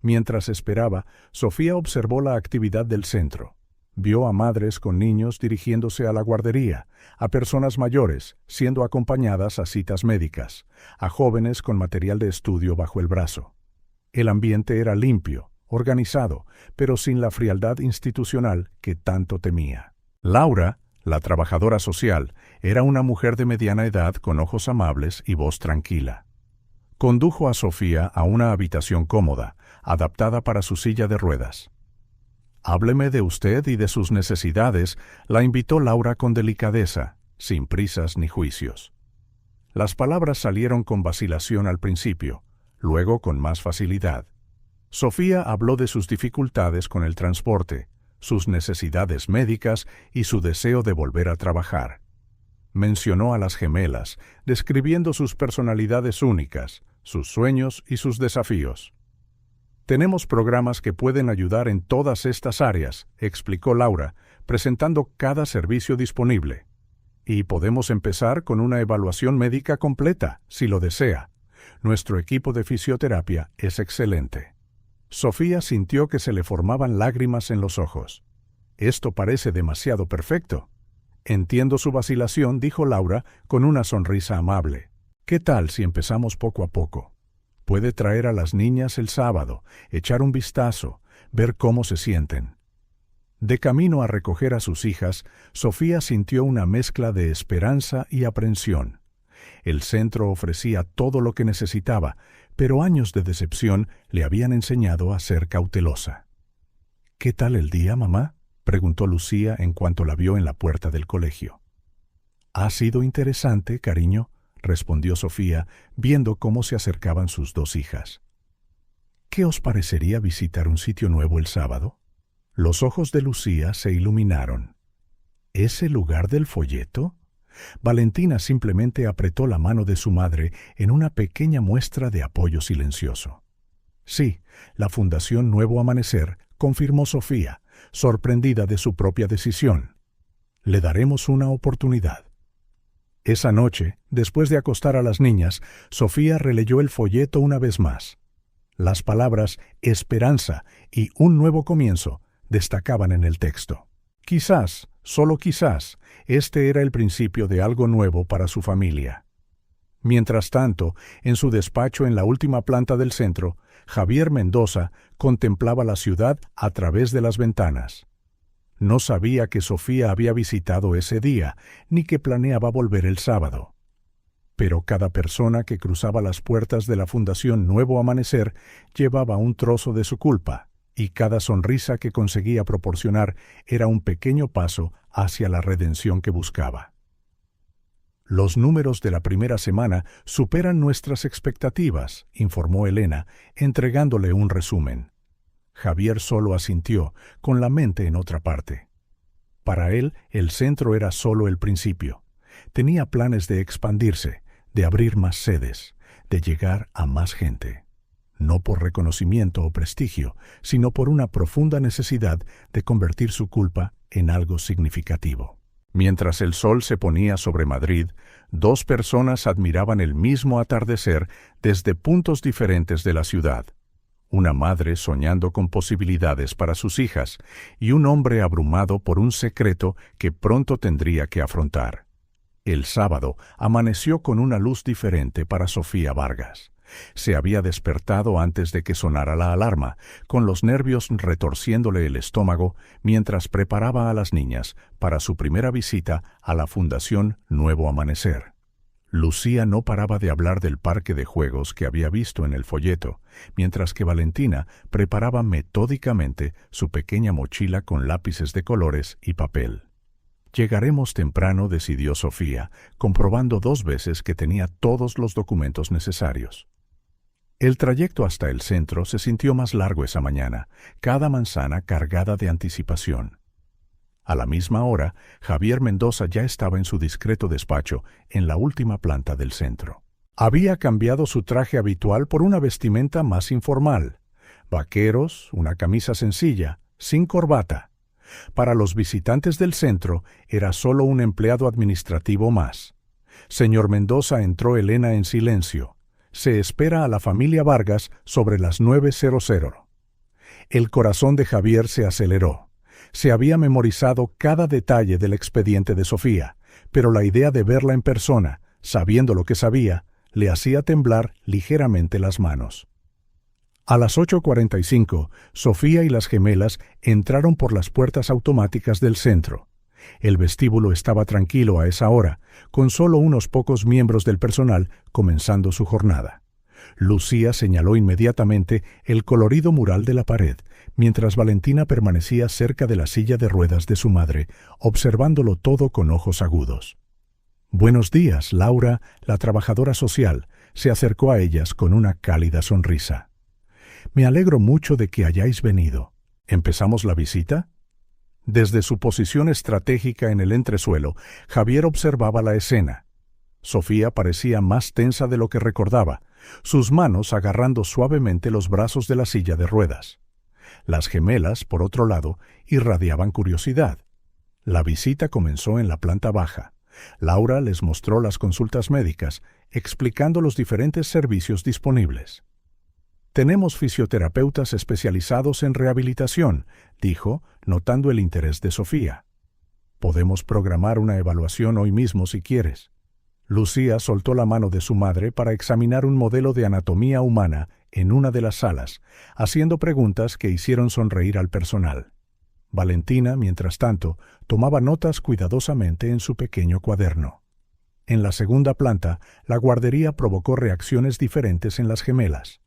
A: Mientras esperaba, Sofía observó la actividad del centro. Vio a madres con niños dirigiéndose a la guardería, a personas mayores siendo acompañadas a citas médicas, a jóvenes con material de estudio bajo el brazo. El ambiente era limpio, organizado, pero sin la frialdad institucional que tanto temía. Laura, la trabajadora social, era una mujer de mediana edad con ojos amables y voz tranquila. Condujo a Sofía a una habitación cómoda, adaptada para su silla de ruedas. «Hábleme de usted y de sus necesidades», la invitó Laura con delicadeza, sin prisas ni juicios. Las palabras salieron con vacilación al principio, luego con más facilidad. Sofía habló de sus dificultades con el transporte, sus necesidades médicas y su deseo de volver a trabajar. Mencionó a las gemelas, describiendo sus personalidades únicas, sus sueños y sus desafíos. «Tenemos programas que pueden ayudar en todas estas áreas», explicó Laura, presentando cada servicio disponible. «Y podemos empezar con una evaluación médica completa, si lo desea. Nuestro equipo de fisioterapia es excelente». Sofía sintió que se le formaban lágrimas en los ojos. «Esto parece demasiado perfecto». «Entiendo su vacilación», dijo Laura con una sonrisa amable. «¿Qué tal si empezamos poco a poco? Puede traer a las niñas el sábado, echar un vistazo, ver cómo se sienten». De camino a recoger a sus hijas, Sofía sintió una mezcla de esperanza y aprensión. El centro ofrecía todo lo que necesitaba, pero años de decepción le habían enseñado a ser cautelosa. «¿Qué tal el día, mamá?», preguntó Lucía en cuanto la vio en la puerta del colegio. «Ha sido interesante, cariño», respondió Sofía, viendo cómo se acercaban sus dos hijas. «¿Qué os parecería visitar un sitio nuevo el sábado?». Los ojos de Lucía se iluminaron. ¿Es el lugar del folleto? Valentina simplemente apretó la mano de su madre en una pequeña muestra de apoyo silencioso. «Sí, la Fundación Nuevo Amanecer», confirmó Sofía, sorprendida de su propia decisión. «Le daremos una oportunidad». Esa noche, después de acostar a las niñas, Sofía releyó el folleto una vez más. Las palabras «esperanza» y «un nuevo comienzo» destacaban en el texto. Quizás, solo quizás, este era el principio de algo nuevo para su familia. Mientras tanto, en su despacho en la última planta del centro, Javier Mendoza contemplaba la ciudad a través de las ventanas. No sabía que Sofía había visitado ese día, ni que planeaba volver el sábado. Pero cada persona que cruzaba las puertas de la Fundación Nuevo Amanecer llevaba un trozo de su culpa, y cada sonrisa que conseguía proporcionar era un pequeño paso hacia la redención que buscaba. «Los números de la primera semana superan nuestras expectativas», informó Elena, entregándole un resumen. Javier solo asintió, con la mente en otra parte. Para él, el centro era solo el principio. Tenía planes de expandirse, de abrir más sedes, de llegar a más gente. No por reconocimiento o prestigio, sino por una profunda necesidad de convertir su culpa en algo significativo. Mientras el sol se ponía sobre Madrid, dos personas admiraban el mismo atardecer desde puntos diferentes de la ciudad. Una madre soñando con posibilidades para sus hijas y un hombre abrumado por un secreto que pronto tendría que afrontar. El sábado amaneció con una luz diferente para Sofía Vargas. Se había despertado antes de que sonara la alarma, con los nervios retorciéndole el estómago mientras preparaba a las niñas para su primera visita a la Fundación Nuevo Amanecer. Lucía no paraba de hablar del parque de juegos que había visto en el folleto, mientras que Valentina preparaba metódicamente su pequeña mochila con lápices de colores y papel. Llegaremos temprano, decidió Sofía, comprobando 2 veces que tenía todos los documentos necesarios. El trayecto hasta el centro se sintió más largo esa mañana, cada manzana cargada de anticipación. A la misma hora, Javier Mendoza ya estaba en su discreto despacho en la última planta del centro. Había cambiado su traje habitual por una vestimenta más informal. Vaqueros, una camisa sencilla, sin corbata. Para los visitantes del centro, era solo un empleado administrativo más. Señor Mendoza, entró Elena en silencio. Se espera a la familia Vargas sobre las 9:00. El corazón de Javier se aceleró. Se había memorizado cada detalle del expediente de Sofía, pero la idea de verla en persona, sabiendo lo que sabía, le hacía temblar ligeramente las manos. A las 8:45, Sofía y las gemelas entraron por las puertas automáticas del centro. El vestíbulo estaba tranquilo a esa hora, con solo unos pocos miembros del personal comenzando su jornada. Lucía señaló inmediatamente el colorido mural de la pared, mientras Valentina permanecía cerca de la silla de ruedas de su madre, observándolo todo con ojos agudos. «Buenos días, Laura», la trabajadora social, se acercó a ellas con una cálida sonrisa. «Me alegro mucho de que hayáis venido. ¿Empezamos la visita?» Desde su posición estratégica en el entresuelo, Javier observaba la escena. Sofía parecía más tensa de lo que recordaba, sus manos agarrando suavemente los brazos de la silla de ruedas. Las gemelas, por otro lado, irradiaban curiosidad. La visita comenzó en la planta baja. Laura les mostró las consultas médicas, explicando los diferentes servicios disponibles. «Tenemos fisioterapeutas especializados en rehabilitación», dijo, notando el interés de Sofía. «Podemos programar una evaluación hoy mismo si quieres». Lucía soltó la mano de su madre para examinar un modelo de anatomía humana en una de las salas, haciendo preguntas que hicieron sonreír al personal. Valentina, mientras tanto, tomaba notas cuidadosamente en su pequeño cuaderno. En la segunda planta, la guardería provocó reacciones diferentes en las gemelas.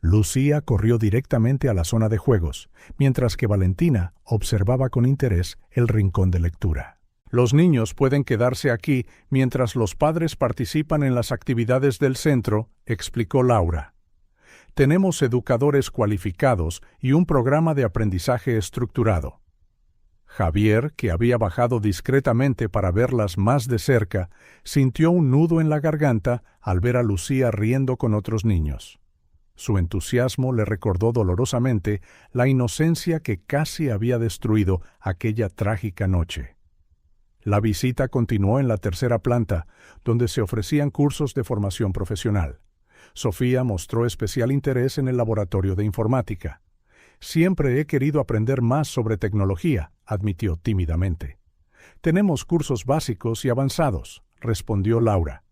A: Lucía corrió directamente a la zona de juegos, mientras que Valentina observaba con interés el rincón de lectura. «Los niños pueden quedarse aquí mientras los padres participan en las actividades del centro», explicó Laura. «Tenemos educadores cualificados y un programa de aprendizaje estructurado». Javier, que había bajado discretamente para verlas más de cerca, sintió un nudo en la garganta al ver a Lucía riendo con otros niños. Su entusiasmo le recordó dolorosamente la inocencia que casi había destruido aquella trágica noche. La visita continuó en la tercera planta, donde se ofrecían cursos de formación profesional. Sofía mostró especial interés en el laboratorio de informática. «Siempre he querido aprender más sobre tecnología», admitió tímidamente. «Tenemos cursos básicos y avanzados», respondió Laura.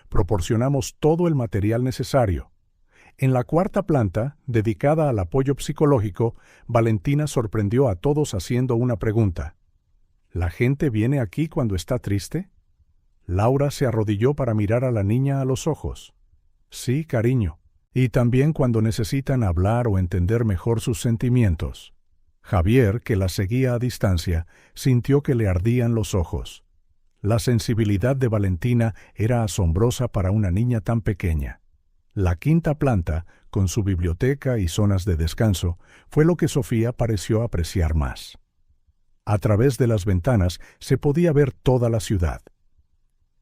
A: «Proporcionamos todo el material necesario». En la cuarta planta, dedicada al apoyo psicológico, Valentina sorprendió a todos haciendo una pregunta. «¿La gente viene aquí cuando está triste?» Laura se arrodilló para mirar a la niña a los ojos. «Sí, cariño. Y también cuando necesitan hablar o entender mejor sus sentimientos». Javier, que la seguía a distancia, sintió que le ardían los ojos. La sensibilidad de Valentina era asombrosa para una niña tan pequeña. La quinta planta, con su biblioteca y zonas de descanso, fue lo que Sofía pareció apreciar más. A través de las ventanas se podía ver toda la ciudad.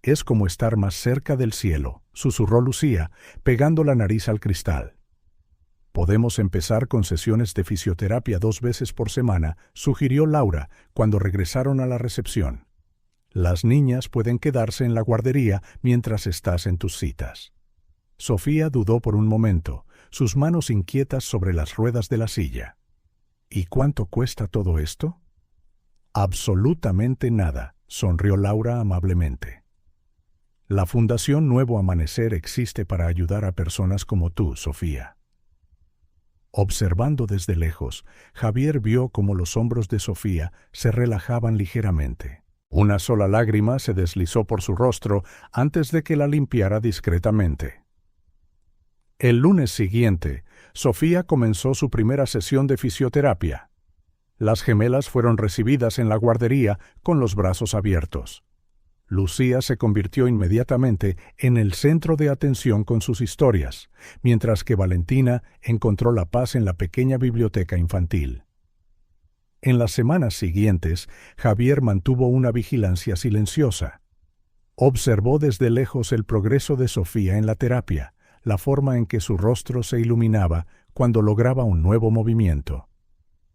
A: «Es como estar más cerca del cielo», susurró Lucía, pegando la nariz al cristal. «Podemos empezar con sesiones de fisioterapia 2 veces por semana», sugirió Laura cuando regresaron a la recepción. «Las niñas pueden quedarse en la guardería mientras estás en tus citas». Sofía dudó por un momento, sus manos inquietas sobre las ruedas de la silla. «¿Y cuánto cuesta todo esto?» «Absolutamente nada», sonrió Laura amablemente. «La Fundación Nuevo Amanecer existe para ayudar a personas como tú, Sofía». Observando desde lejos, Javier vio cómo los hombros de Sofía se relajaban ligeramente. Una sola lágrima se deslizó por su rostro antes de que la limpiara discretamente. El lunes siguiente, Sofía comenzó su primera sesión de fisioterapia. Las gemelas fueron recibidas en la guardería con los brazos abiertos. Lucía se convirtió inmediatamente en el centro de atención con sus historias, mientras que Valentina encontró la paz en la pequeña biblioteca infantil. En las semanas siguientes, Javier mantuvo una vigilancia silenciosa. Observó desde lejos el progreso de Sofía en la terapia, la forma en que su rostro se iluminaba cuando lograba un nuevo movimiento.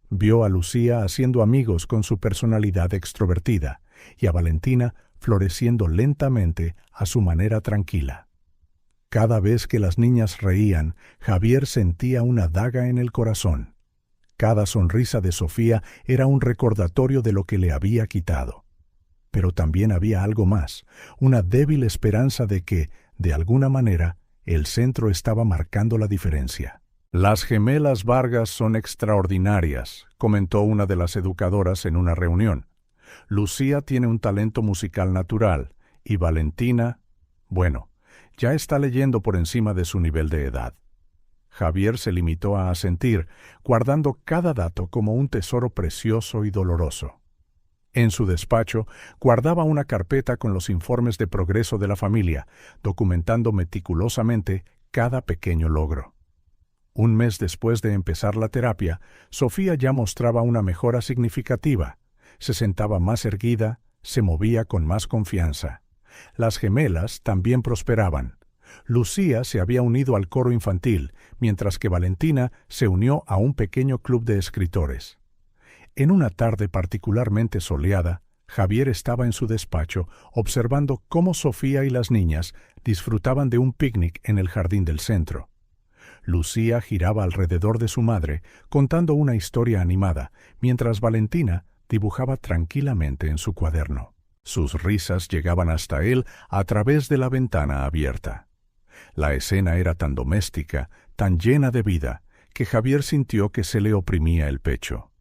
A: Vio a Lucía haciendo amigos con su personalidad extrovertida y a Valentina floreciendo lentamente a su manera tranquila. Cada vez que las niñas reían, Javier sentía una daga en el corazón. Cada sonrisa de Sofía era un recordatorio de lo que le había quitado. Pero también había algo más, una débil esperanza de que, de alguna manera, el centro estaba marcando la diferencia. «Las gemelas Vargas son extraordinarias», comentó una de las educadoras en una reunión. «Lucía tiene un talento musical natural, y Valentina, bueno, ya está leyendo por encima de su nivel de edad». Javier se limitó a asentir, guardando cada dato como un tesoro precioso y doloroso. En su despacho guardaba una carpeta con los informes de progreso de la familia, documentando meticulosamente cada pequeño logro. Un mes después de empezar la terapia, Sofía ya mostraba una mejora significativa. Se sentaba más erguida, se movía con más confianza. Las gemelas también prosperaban. Lucía se había unido al coro infantil, mientras que Valentina se unió a un pequeño club de escritores. En una tarde particularmente soleada, Javier estaba en su despacho observando cómo Sofía y las niñas disfrutaban de un picnic en el jardín del centro. Lucía giraba alrededor de su madre, contando una historia animada, mientras Valentina dibujaba tranquilamente en su cuaderno. Sus risas llegaban hasta él a través de la ventana abierta. La escena era tan doméstica, tan llena de vida, que Javier sintió que se le oprimía el pecho.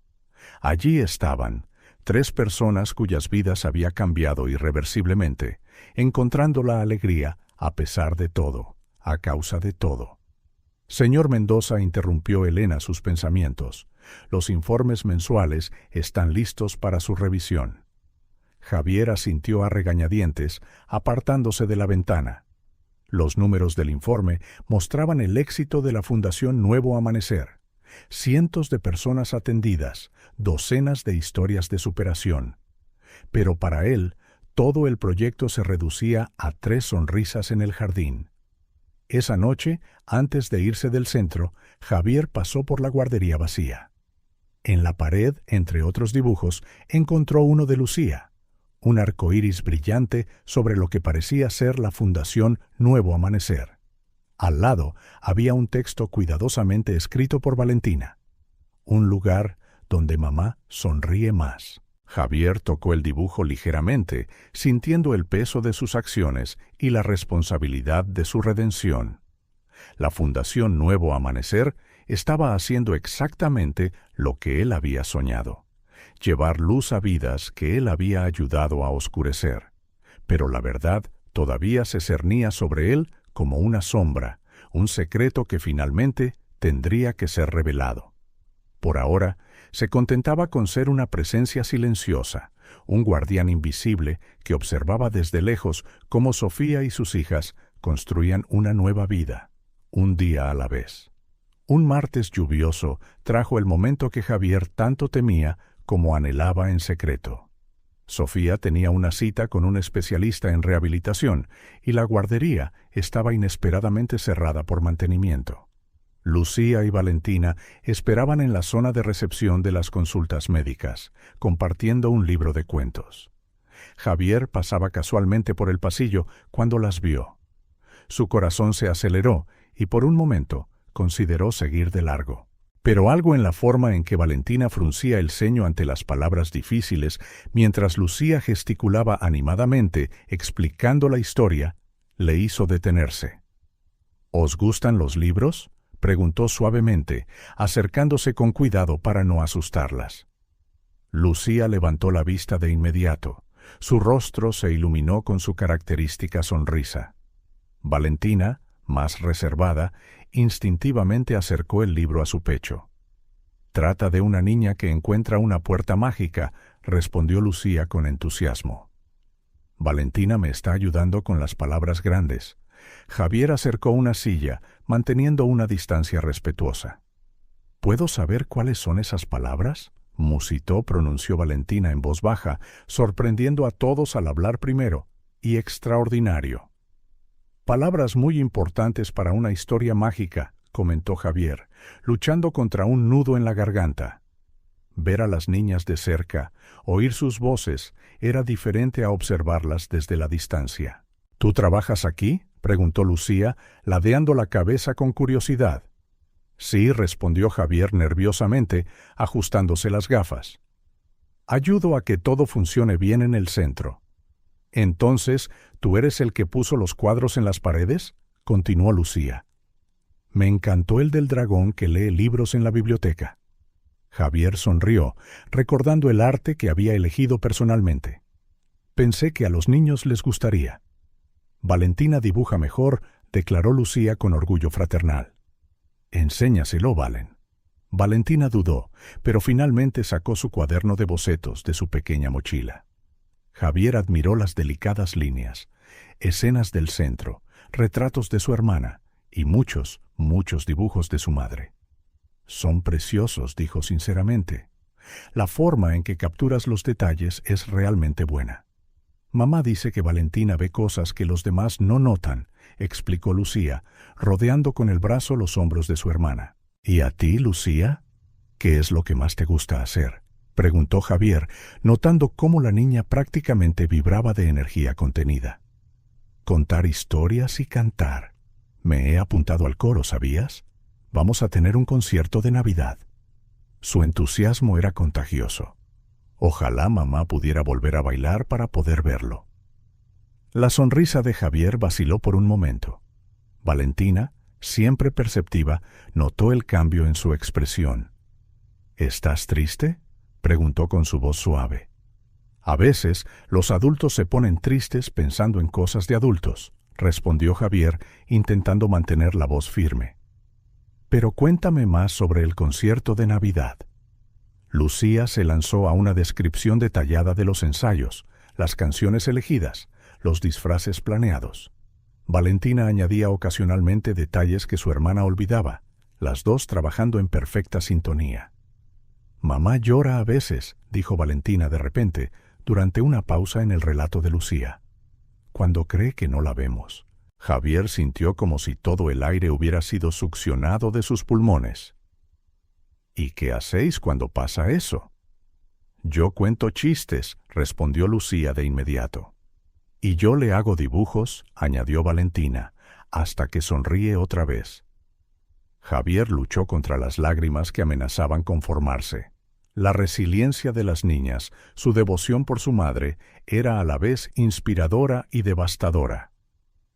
A: Allí estaban, 3 personas cuyas vidas había cambiado irreversiblemente, encontrando la alegría a pesar de todo, a causa de todo. Señor Mendoza, interrumpió Elena sus pensamientos. Los informes mensuales están listos para su revisión. Javier asintió a regañadientes, apartándose de la ventana. Los números del informe mostraban el éxito de la Fundación Nuevo Amanecer. Cientos de personas atendidas, docenas de historias de superación. Pero para él, todo el proyecto se reducía a 3 sonrisas en el jardín. Esa noche, antes de irse del centro, Javier pasó por la guardería vacía. En la pared, entre otros dibujos, encontró uno de Lucía, un arcoíris brillante sobre lo que parecía ser la Fundación Nuevo Amanecer. Al lado había un texto cuidadosamente escrito por Valentina. Un lugar donde mamá sonríe más. Javier tocó el dibujo ligeramente, sintiendo el peso de sus acciones y la responsabilidad de su redención. La Fundación Nuevo Amanecer estaba haciendo exactamente lo que él había soñado: llevar luz a vidas que él había ayudado a oscurecer. Pero la verdad todavía se cernía sobre él como una sombra, un secreto que finalmente tendría que ser revelado. Por ahora, se contentaba con ser una presencia silenciosa, un guardián invisible que observaba desde lejos cómo Sofía y sus hijas construían una nueva vida, un día a la vez. Un martes lluvioso trajo el momento que Javier tanto temía como anhelaba en secreto. Sofía tenía una cita con un especialista en rehabilitación y la guardería estaba inesperadamente cerrada por mantenimiento. Lucía y Valentina esperaban en la zona de recepción de las consultas médicas, compartiendo un libro de cuentos. Javier pasaba casualmente por el pasillo cuando las vio. Su corazón se aceleró y por un momento consideró seguir de largo. Pero algo en la forma en que Valentina fruncía el ceño ante las palabras difíciles, mientras Lucía gesticulaba animadamente explicando la historia, le hizo detenerse. «¿Os gustan los libros?», preguntó suavemente, acercándose con cuidado para no asustarlas. Lucía levantó la vista de inmediato. Su rostro se iluminó con su característica sonrisa. Valentina, más reservada, instintivamente acercó el libro a su pecho. trata de una niña que encuentra una puerta mágica, respondió Lucía con entusiasmo. Valentina me está ayudando con las palabras grandes. Javier acercó una silla, manteniendo una distancia respetuosa. ¿Puedo saber cuáles son esas palabras? Musitó, pronunció Valentina en voz baja, sorprendiendo a todos al hablar primero. Y extraordinario. Palabras muy importantes para una historia mágica, comentó Javier, luchando contra un nudo en la garganta. Ver a las niñas de cerca, oír sus voces, era diferente a observarlas desde la distancia. ¿Tú trabajas aquí?, preguntó Lucía, ladeando la cabeza con curiosidad. Sí, respondió Javier nerviosamente, ajustándose las gafas. Ayudo a que todo funcione bien en el centro. Entonces, ¿tú eres el que puso los cuadros en las paredes?, continuó Lucía. Me encantó el del dragón que lee libros en la biblioteca. Javier sonrió, recordando el arte que había elegido personalmente. Pensé que a los niños les gustaría. Valentina dibuja mejor, declaró Lucía con orgullo fraternal. Enséñaselo, Valen. Valentina dudó, pero finalmente sacó su cuaderno de bocetos de su pequeña mochila. Javier admiró las delicadas líneas, escenas del centro, retratos de su hermana y muchos, muchos dibujos de su madre. Son preciosos, dijo sinceramente. La forma en que capturas los detalles es realmente buena. Mamá dice que Valentina ve cosas que los demás no notan, explicó Lucía, rodeando con el brazo los hombros de su hermana. ¿Y a ti, Lucía? ¿Qué es lo que más te gusta hacer?, preguntó Javier, notando cómo la niña prácticamente vibraba de energía contenida. Contar historias y cantar. Me he apuntado al coro, ¿sabías? Vamos a tener un concierto de Navidad. Su entusiasmo era contagioso. Ojalá mamá pudiera volver a bailar para poder verlo. La sonrisa de Javier vaciló por un momento. Valentina, siempre perceptiva, notó el cambio en su expresión. ¿Estás triste?, preguntó con su voz suave. A veces, los adultos se ponen tristes pensando en cosas de adultos, respondió Javier, intentando mantener la voz firme. Pero cuéntame más sobre el concierto de Navidad. Lucía se lanzó a una descripción detallada de los ensayos, las canciones elegidas, los disfraces planeados. Valentina añadía ocasionalmente detalles que su hermana olvidaba, las dos trabajando en perfecta sintonía. Mamá llora a veces, dijo Valentina de repente, durante una pausa en el relato de Lucía. Cuando cree que no la vemos. Javier sintió como si todo el aire hubiera sido succionado de sus pulmones. ¿Y qué hacéis cuando pasa eso? Yo cuento chistes, respondió Lucía de inmediato. Y yo le hago dibujos, añadió Valentina, hasta que sonríe otra vez. Javier luchó contra las lágrimas que amenazaban con formarse. La resiliencia de las niñas, su devoción por su madre, era a la vez inspiradora y devastadora.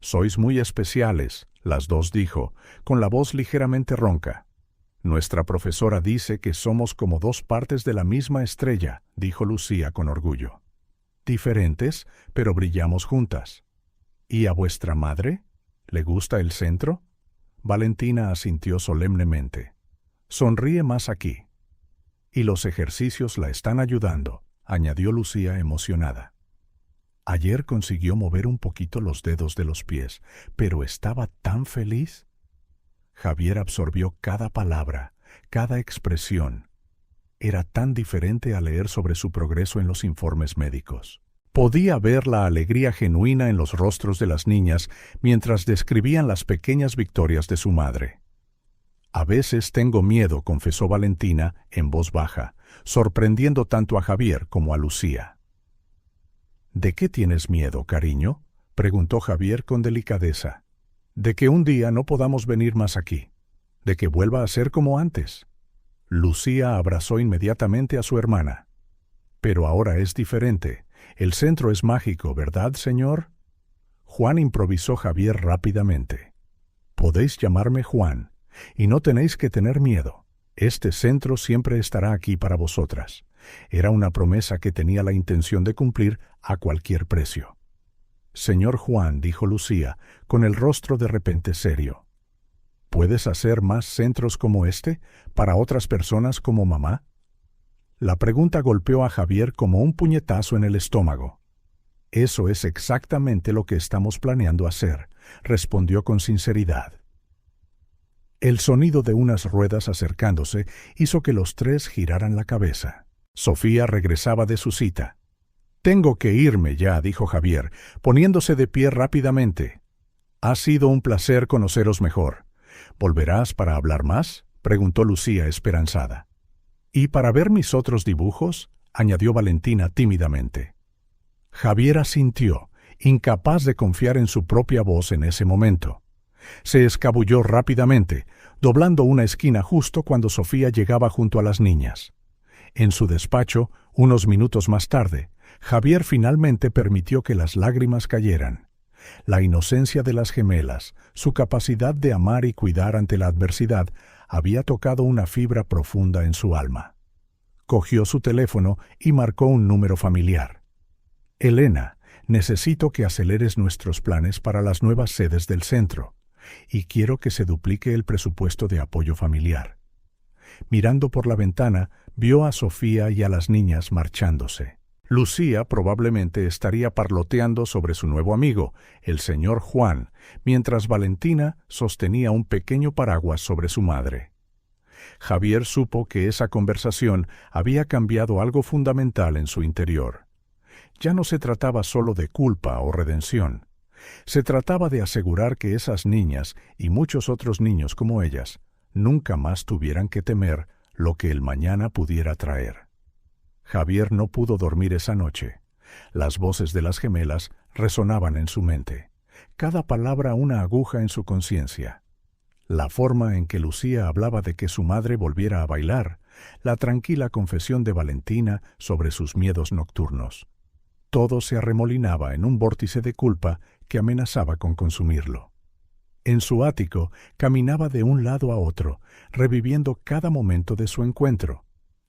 A: Sois muy especiales, las dos dijo, con la voz ligeramente ronca. Nuestra profesora dice que somos como dos partes de la misma estrella, dijo Lucía con orgullo. Diferentes, pero brillamos juntas. ¿Y a vuestra madre? ¿Le gusta el centro? Valentina asintió solemnemente. Sonríe más aquí. Y los ejercicios la están ayudando, añadió Lucía emocionada. Ayer consiguió mover un poquito los dedos de los pies, pero estaba tan feliz. Javier absorbió cada palabra, cada expresión. Era tan diferente a leer sobre su progreso en los informes médicos. Podía ver la alegría genuina en los rostros de las niñas mientras describían las pequeñas victorias de su madre. A veces tengo miedo, confesó Valentina en voz baja, sorprendiendo tanto a Javier como a Lucía. ¿De qué tienes miedo, cariño?, preguntó Javier con delicadeza. De que un día no podamos venir más aquí, de que vuelva a ser como antes. Lucía abrazó inmediatamente a su hermana. Pero ahora es diferente. El centro es mágico, ¿verdad, señor? Juan, improvisó Javier rápidamente. Podéis llamarme Juan, y no tenéis que tener miedo. Este centro siempre estará aquí para vosotras. Era una promesa que tenía la intención de cumplir a cualquier precio. Señor Juan, dijo Lucía, con el rostro de repente serio. ¿Puedes hacer más centros como este para otras personas como mamá? La pregunta golpeó a Javier como un puñetazo en el estómago. Eso es exactamente lo que estamos planeando hacer, respondió con sinceridad. El sonido de unas ruedas acercándose hizo que los tres giraran la cabeza. Sofía regresaba de su cita. «Tengo que irme ya», dijo Javier, poniéndose de pie rápidamente. «Ha sido un placer conoceros mejor. ¿Volverás para hablar más?», preguntó Lucía esperanzada. «¿Y para ver mis otros dibujos?», añadió Valentina tímidamente. Javier asintió, incapaz de confiar en su propia voz en ese momento. Se escabulló rápidamente, doblando una esquina justo cuando Sofía llegaba junto a las niñas. En su despacho, unos minutos más tarde, Javier finalmente permitió que las lágrimas cayeran. La inocencia de las gemelas, su capacidad de amar y cuidar ante la adversidad, había tocado una fibra profunda en su alma. Cogió su teléfono y marcó un número familiar. «Elena, necesito que aceleres nuestros planes para las nuevas sedes del centro, y quiero que se duplique el presupuesto de apoyo familiar». Mirando por la ventana, vio a Sofía y a las niñas marchándose. Lucía probablemente estaría parloteando sobre su nuevo amigo, el señor Juan, mientras Valentina sostenía un pequeño paraguas sobre su madre. Javier supo que esa conversación había cambiado algo fundamental en su interior. Ya no se trataba solo de culpa o redención. Se trataba de asegurar que esas niñas y muchos otros niños como ellas nunca más tuvieran que temer lo que el mañana pudiera traer. Javier no pudo dormir esa noche. Las voces de las gemelas resonaban en su mente, cada palabra una aguja en su conciencia. La forma en que Lucía hablaba de que su madre volviera a bailar, la tranquila confesión de Valentina sobre sus miedos nocturnos. Todo se arremolinaba en un vórtice de culpa que amenazaba con consumirlo. En su ático caminaba de un lado a otro, reviviendo cada momento de su encuentro.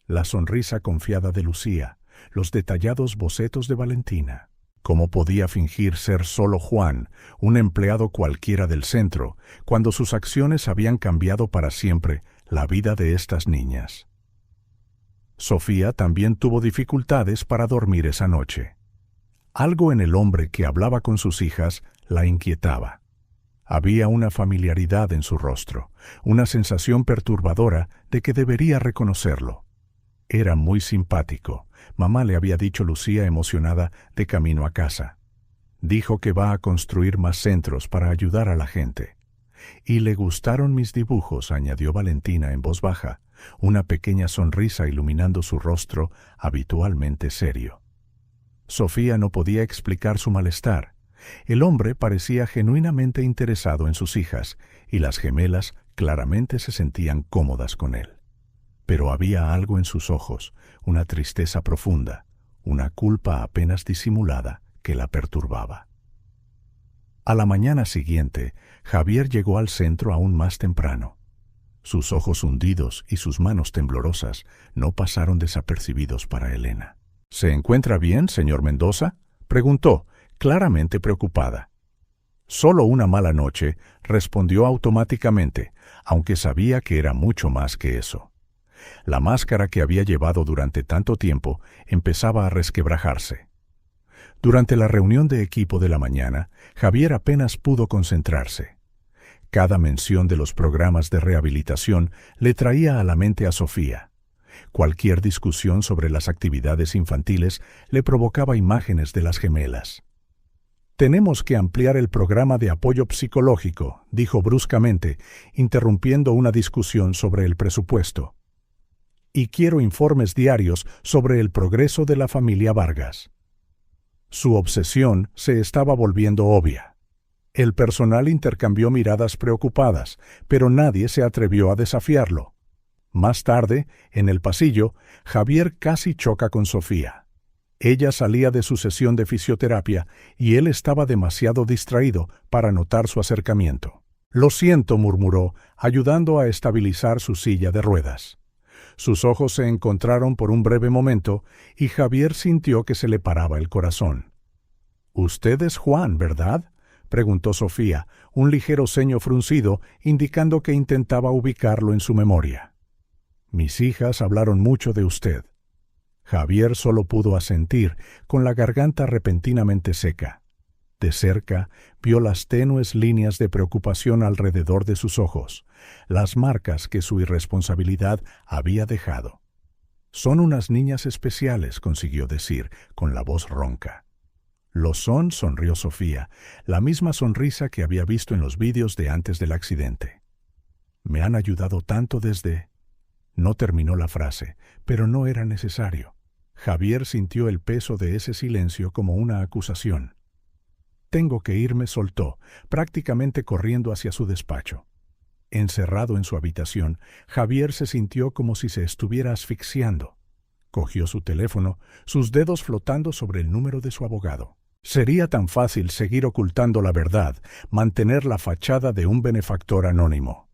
A: La sonrisa confiada de Lucía, los detallados bocetos de Valentina. ¿Cómo podía fingir ser solo Juan, un empleado cualquiera del centro, cuando sus acciones habían cambiado para siempre la vida de estas niñas? Sofía también tuvo dificultades para dormir esa noche. Algo en el hombre que hablaba con sus hijas la inquietaba. Había una familiaridad en su rostro, una sensación perturbadora de que debería reconocerlo. Era muy simpático, mamá le había dicho Lucía emocionada de camino a casa. Dijo que va a construir más centros para ayudar a la gente. Y le gustaron mis dibujos, añadió Valentina en voz baja, una pequeña sonrisa iluminando su rostro habitualmente serio. Sofía no podía explicar su malestar. El hombre parecía genuinamente interesado en sus hijas, y las gemelas claramente se sentían cómodas con él. Pero había algo en sus ojos, una tristeza profunda, una culpa apenas disimulada que la perturbaba. A la mañana siguiente, Javier llegó al centro aún más temprano. Sus ojos hundidos y sus manos temblorosas no pasaron desapercibidos para Elena. «¿Se encuentra bien, señor Mendoza?», preguntó, claramente preocupada. «Solo una mala noche», respondió automáticamente, aunque sabía que era mucho más que eso. La máscara que había llevado durante tanto tiempo empezaba a resquebrajarse. Durante la reunión de equipo de la mañana, Javier apenas pudo concentrarse. Cada mención de los programas de rehabilitación le traía a la mente a Sofía. Cualquier discusión sobre las actividades infantiles le provocaba imágenes de las gemelas. «Tenemos que ampliar el programa de apoyo psicológico», dijo bruscamente, interrumpiendo una discusión sobre el presupuesto. «Y quiero informes diarios sobre el progreso de la familia Vargas». Su obsesión se estaba volviendo obvia. El personal intercambió miradas preocupadas, pero nadie se atrevió a desafiarlo. Más tarde, en el pasillo, Javier casi choca con Sofía. Ella salía de su sesión de fisioterapia y él estaba demasiado distraído para notar su acercamiento. «Lo siento», murmuró, ayudando a estabilizar su silla de ruedas. Sus ojos se encontraron por un breve momento y Javier sintió que se le paraba el corazón. «Usted es Juan, ¿verdad?», preguntó Sofía, un ligero ceño fruncido indicando que intentaba ubicarlo en su memoria. Mis hijas hablaron mucho de usted. Javier solo pudo asentir, con la garganta repentinamente seca. De cerca, vio las tenues líneas de preocupación alrededor de sus ojos, las marcas que su irresponsabilidad había dejado. Son unas niñas especiales, consiguió decir, con la voz ronca. Lo son, sonrió Sofía, la misma sonrisa que había visto en los vídeos de antes del accidente. Me han ayudado tanto desde... No terminó la frase, pero no era necesario. Javier sintió el peso de ese silencio como una acusación. Tengo que irme, soltó, prácticamente corriendo hacia su despacho. Encerrado en su habitación, Javier se sintió como si se estuviera asfixiando. Cogió su teléfono, sus dedos flotando sobre el número de su abogado. Sería tan fácil seguir ocultando la verdad, mantener la fachada de un benefactor anónimo.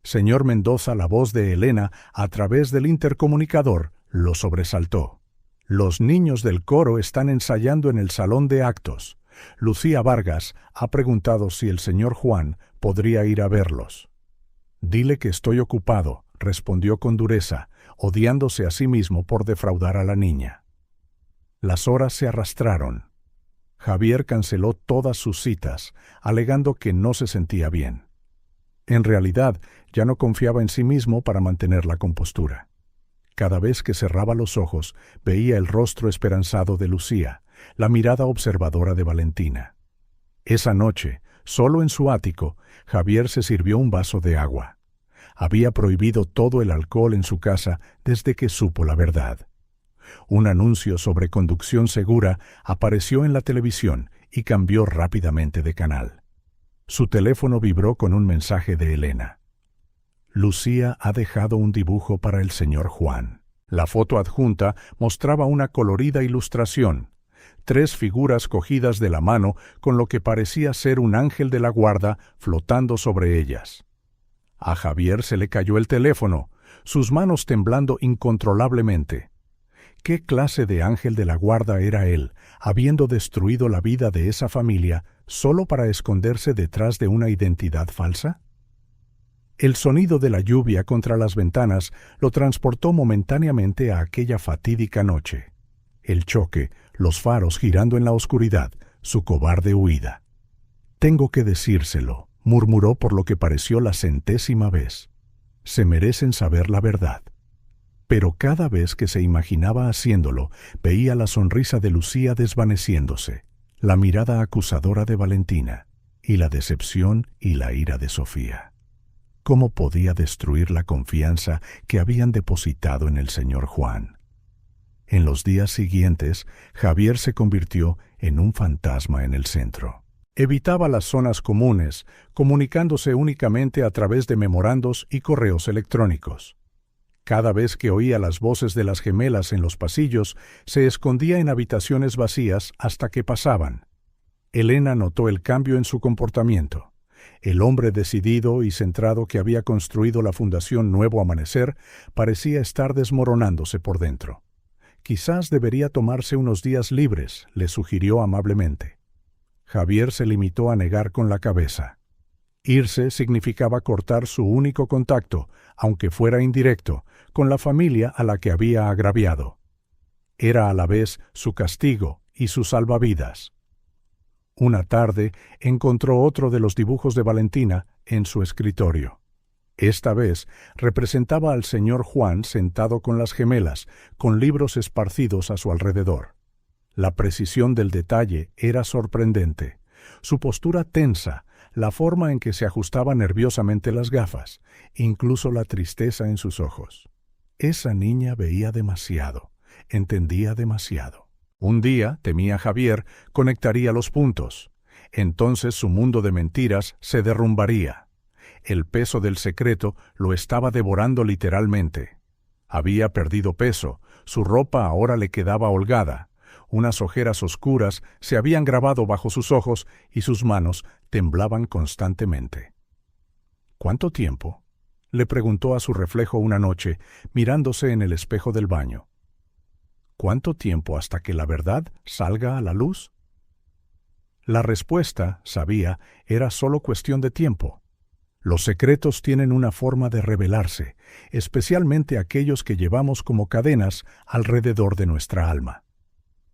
A: Señor Mendoza, la voz de Elena, a través del intercomunicador, lo sobresaltó. Los niños del coro están ensayando en el salón de actos. Lucía Vargas ha preguntado si el señor Juan podría ir a verlos. Dile que estoy ocupado, respondió con dureza, odiándose a sí mismo por defraudar a la niña. Las horas se arrastraron. Javier canceló todas sus citas, alegando que no se sentía bien. En realidad, ya no confiaba en sí mismo para mantener la compostura. Cada vez que cerraba los ojos, veía el rostro esperanzado de Lucía, la mirada observadora de Valentina. Esa noche, solo en su ático, Javier se sirvió un vaso de agua. Había prohibido todo el alcohol en su casa desde que supo la verdad. Un anuncio sobre conducción segura apareció en la televisión y cambió rápidamente de canal. Su teléfono vibró con un mensaje de Elena. Lucía ha dejado un dibujo para el señor Juan. La foto adjunta mostraba una colorida ilustración. 3 figuras cogidas de la mano con lo que parecía ser un ángel de la guarda flotando sobre ellas. A Javier se le cayó el teléfono, sus manos temblando incontrolablemente. ¿Qué clase de ángel de la guarda era él, habiendo destruido la vida de esa familia solo para esconderse detrás de una identidad falsa? El sonido de la lluvia contra las ventanas lo transportó momentáneamente a aquella fatídica noche. El choque, los faros girando en la oscuridad, su cobarde huida. Tengo que decírselo, murmuró por lo que pareció la 100ª vez. Se merecen saber la verdad. Pero cada vez que se imaginaba haciéndolo, veía la sonrisa de Lucía desvaneciéndose, la mirada acusadora de Valentina, y la decepción y la ira de Sofía. ¿Cómo podía destruir la confianza que habían depositado en el señor Juan? En los días siguientes, Javier se convirtió en un fantasma en el centro. Evitaba las zonas comunes, comunicándose únicamente a través de memorandos y correos electrónicos. Cada vez que oía las voces de las gemelas en los pasillos, se escondía en habitaciones vacías hasta que pasaban. Elena notó el cambio en su comportamiento. El hombre decidido y centrado que había construido la Fundación Nuevo Amanecer parecía estar desmoronándose por dentro. Quizás debería tomarse unos días libres, le sugirió amablemente. Javier se limitó a negar con la cabeza. Irse significaba cortar su único contacto, aunque fuera indirecto, con la familia a la que había agraviado. Era a la vez su castigo y su salvavidas. Una tarde encontró otro de los dibujos de Valentina en su escritorio. Esta vez representaba al señor Juan sentado con las gemelas, con libros esparcidos a su alrededor. La precisión del detalle era sorprendente. Su postura tensa, la forma en que se ajustaban nerviosamente las gafas, incluso la tristeza en sus ojos. Esa niña veía demasiado, entendía demasiado. Un día, temía Javier, conectaría los puntos. Entonces su mundo de mentiras se derrumbaría. El peso del secreto lo estaba devorando literalmente. Había perdido peso, su ropa ahora le quedaba holgada. Unas ojeras oscuras se habían grabado bajo sus ojos y sus manos temblaban constantemente. ¿Cuánto tiempo?, le preguntó a su reflejo una noche, mirándose en el espejo del baño. ¿Cuánto tiempo hasta que la verdad salga a la luz? La respuesta, sabía, era solo cuestión de tiempo. Los secretos tienen una forma de revelarse, especialmente aquellos que llevamos como cadenas alrededor de nuestra alma.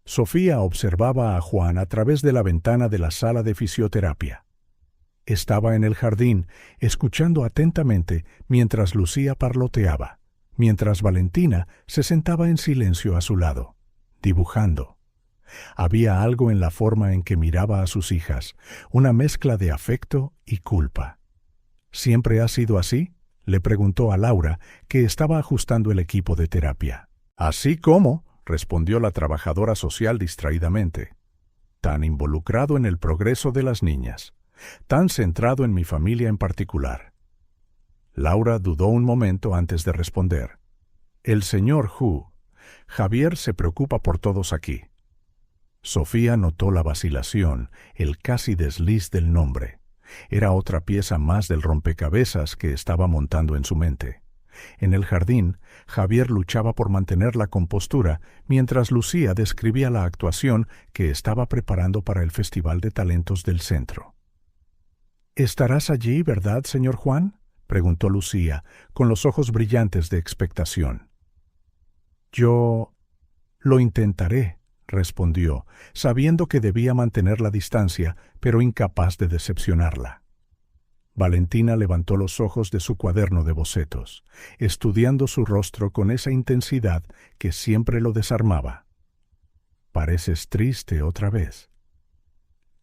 A: Sofía observaba a Juan a través de la ventana de la sala de fisioterapia. Estaba en el jardín, escuchando atentamente mientras Lucía parloteaba, mientras Valentina se sentaba en silencio a su lado, dibujando. Había algo en la forma en que miraba a sus hijas, una mezcla de afecto y culpa. ¿Siempre ha sido así?, le preguntó a Laura, que estaba ajustando el equipo de terapia. «¿Así cómo?», respondió la trabajadora social distraídamente. «Tan involucrado en el progreso de las niñas, tan centrado en mi familia en particular». Laura dudó un momento antes de responder. «El señor Hu, Javier se preocupa por todos aquí». Sofía notó la vacilación, el casi desliz del nombre. Era otra pieza más del rompecabezas que estaba montando en su mente. En el jardín, Javier luchaba por mantener la compostura mientras Lucía describía la actuación que estaba preparando para el Festival de Talentos del centro. «¿Estarás allí, verdad, señor Juan?», preguntó Lucía, con los ojos brillantes de expectación. «Yo lo intentaré», respondió, sabiendo que debía mantener la distancia, pero incapaz de decepcionarla. Valentina levantó los ojos de su cuaderno de bocetos, estudiando su rostro con esa intensidad que siempre lo desarmaba. «Pareces triste otra vez».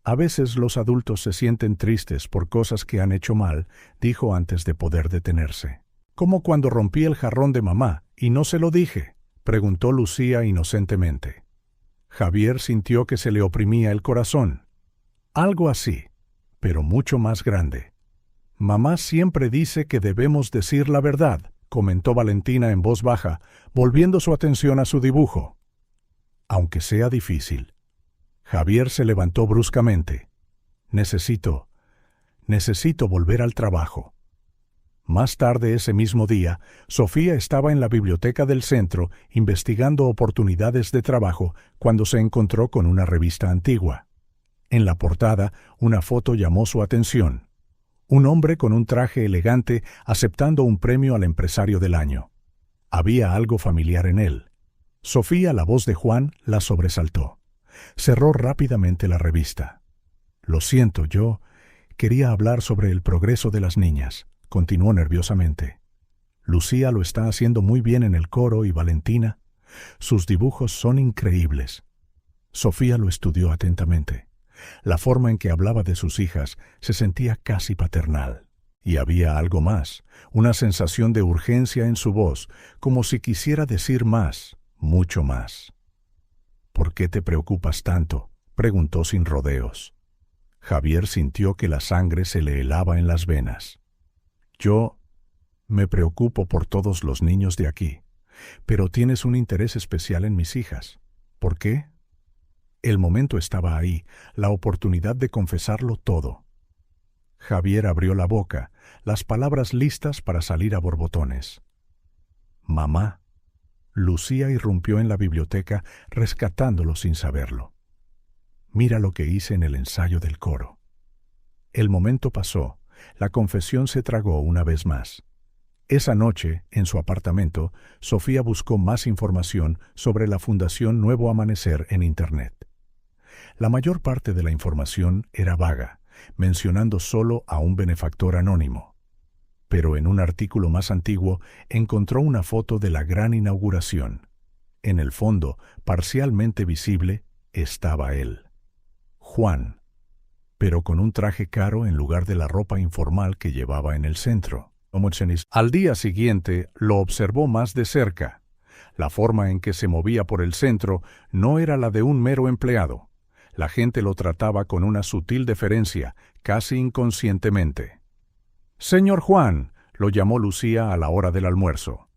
A: «A veces los adultos se sienten tristes por cosas que han hecho mal», dijo antes de poder detenerse. «Como cuando rompí el jarrón de mamá y no se lo dije», preguntó Lucía inocentemente. Javier sintió que se le oprimía el corazón. «Algo así, pero mucho más grande». «Mamá siempre dice que debemos decir la verdad», comentó Valentina en voz baja, volviendo su atención a su dibujo. «Aunque sea difícil». Javier se levantó bruscamente. Necesito volver al trabajo». Más tarde ese mismo día, Sofía estaba en la biblioteca del centro investigando oportunidades de trabajo cuando se encontró con una revista antigua. En la portada, una foto llamó su atención. Un hombre con un traje elegante aceptando un premio al empresario del año. Había algo familiar en él. Sofía, la voz de Juan, la sobresaltó. Cerró rápidamente la revista. «Lo siento, yo quería hablar sobre el progreso de las niñas», continuó nerviosamente. «Lucía lo está haciendo muy bien en el coro y Valentina. Sus dibujos son increíbles». Sofía lo estudió atentamente. La forma en que hablaba de sus hijas se sentía casi paternal. Y había algo más, una sensación de urgencia en su voz, como si quisiera decir más, mucho más. «¿Por qué te preocupas tanto?», preguntó sin rodeos. Javier sintió que la sangre se le helaba en las venas. «Yo me preocupo por todos los niños de aquí, pero tienes un interés especial en mis hijas. ¿Por qué?». El momento estaba ahí, la oportunidad de confesarlo todo. Javier abrió la boca, las palabras listas para salir a borbotones. «Mamá». Lucía irrumpió en la biblioteca, rescatándolo sin saberlo. «Mira lo que hice en el ensayo del coro». El momento pasó. La confesión se tragó una vez más. Esa noche, en su apartamento, Sofía buscó más información sobre la Fundación Nuevo Amanecer en Internet. La mayor parte de la información era vaga, mencionando solo a un benefactor anónimo. Pero en un artículo más antiguo encontró una foto de la gran inauguración. En el fondo, parcialmente visible, estaba él. Juan, pero con un traje caro en lugar de la ropa informal que llevaba en el centro. Al día siguiente lo observó más de cerca. La forma en que se movía por el centro no era la de un mero empleado. La gente lo trataba con una sutil deferencia, casi inconscientemente. «Señor Juan», lo llamó Lucía a la hora del almuerzo.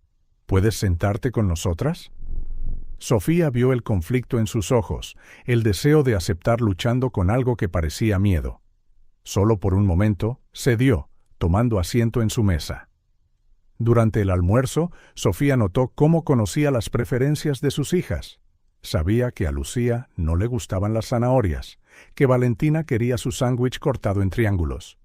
A: «¿Puedes sentarte con nosotras?». Sofía vio el conflicto en sus ojos, el deseo de aceptar luchando con algo que parecía miedo. Solo por un momento, cedió, tomando asiento en su mesa. Durante el almuerzo, Sofía notó cómo conocía las preferencias de sus hijas. Sabía que a Lucía no le gustaban las zanahorias, que Valentina quería su sándwich cortado en triángulos.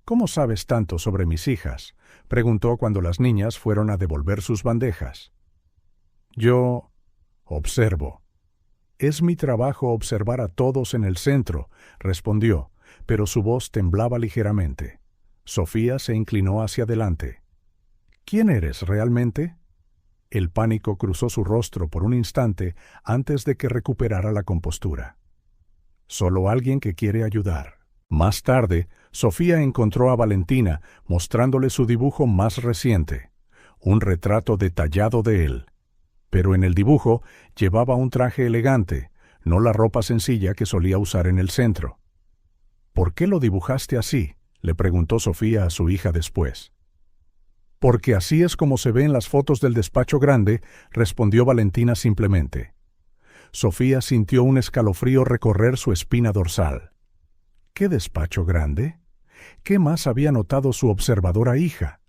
A: «¿Cómo sabes tanto sobre mis hijas?», preguntó cuando las niñas fueron a devolver sus bandejas. «Yo observo. Es mi trabajo observar a todos en el centro», respondió, pero su voz temblaba ligeramente. Sofía se inclinó hacia adelante. «¿Quién eres realmente?». El pánico cruzó su rostro por un instante antes de que recuperara la compostura. «Solo alguien que quiere ayudar». Más tarde, Sofía encontró a Valentina mostrándole su dibujo más reciente, un retrato detallado de él. Pero en el dibujo llevaba un traje elegante, no la ropa sencilla que solía usar en el centro. «¿Por qué lo dibujaste así?», le preguntó Sofía a su hija después. «Porque así es como se ve en las fotos del despacho grande», respondió Valentina simplemente. Sofía sintió un escalofrío recorrer su espina dorsal. ¿Qué despacho grande? ¿Qué más había notado su observadora hija?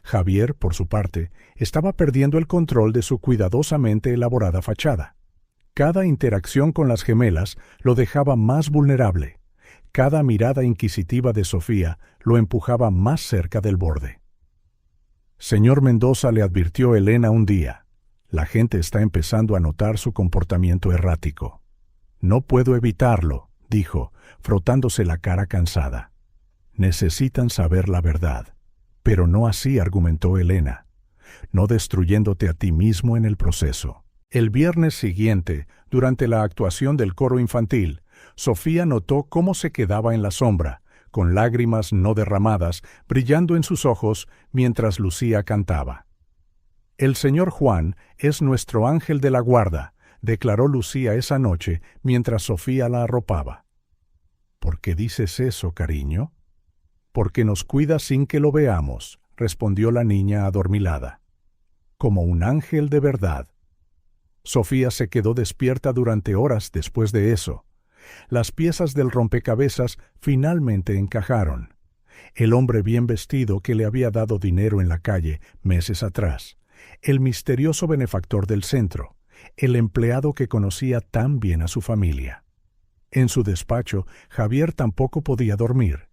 A: Javier, por su parte, estaba perdiendo el control de su cuidadosamente elaborada fachada. Cada interacción con las gemelas lo dejaba más vulnerable. Cada mirada inquisitiva de Sofía lo empujaba más cerca del borde. «Señor Mendoza», le advirtió Elena un día, «la gente está empezando a notar su comportamiento errático». «No puedo evitarlo», dijo, frotándose la cara cansada. «Necesitan saber la verdad». «Pero no así», argumentó Elena, «no destruyéndote a ti mismo en el proceso». El viernes siguiente, durante la actuación del coro infantil, Sofía notó cómo se quedaba en la sombra, con lágrimas no derramadas brillando en sus ojos mientras Lucía cantaba. «El señor Juan es nuestro ángel de la guarda», declaró Lucía esa noche mientras Sofía la arropaba. «¿Por qué dices eso, cariño?» «Porque nos cuida sin que lo veamos», respondió la niña adormilada. «Como un ángel de verdad». Sofía se quedó despierta durante horas después de eso. Las piezas del rompecabezas finalmente encajaron. El hombre bien vestido que le había dado dinero en la calle meses atrás, el misterioso benefactor del centro, el empleado que conocía tan bien a su familia. En su despacho, Javier tampoco podía dormir.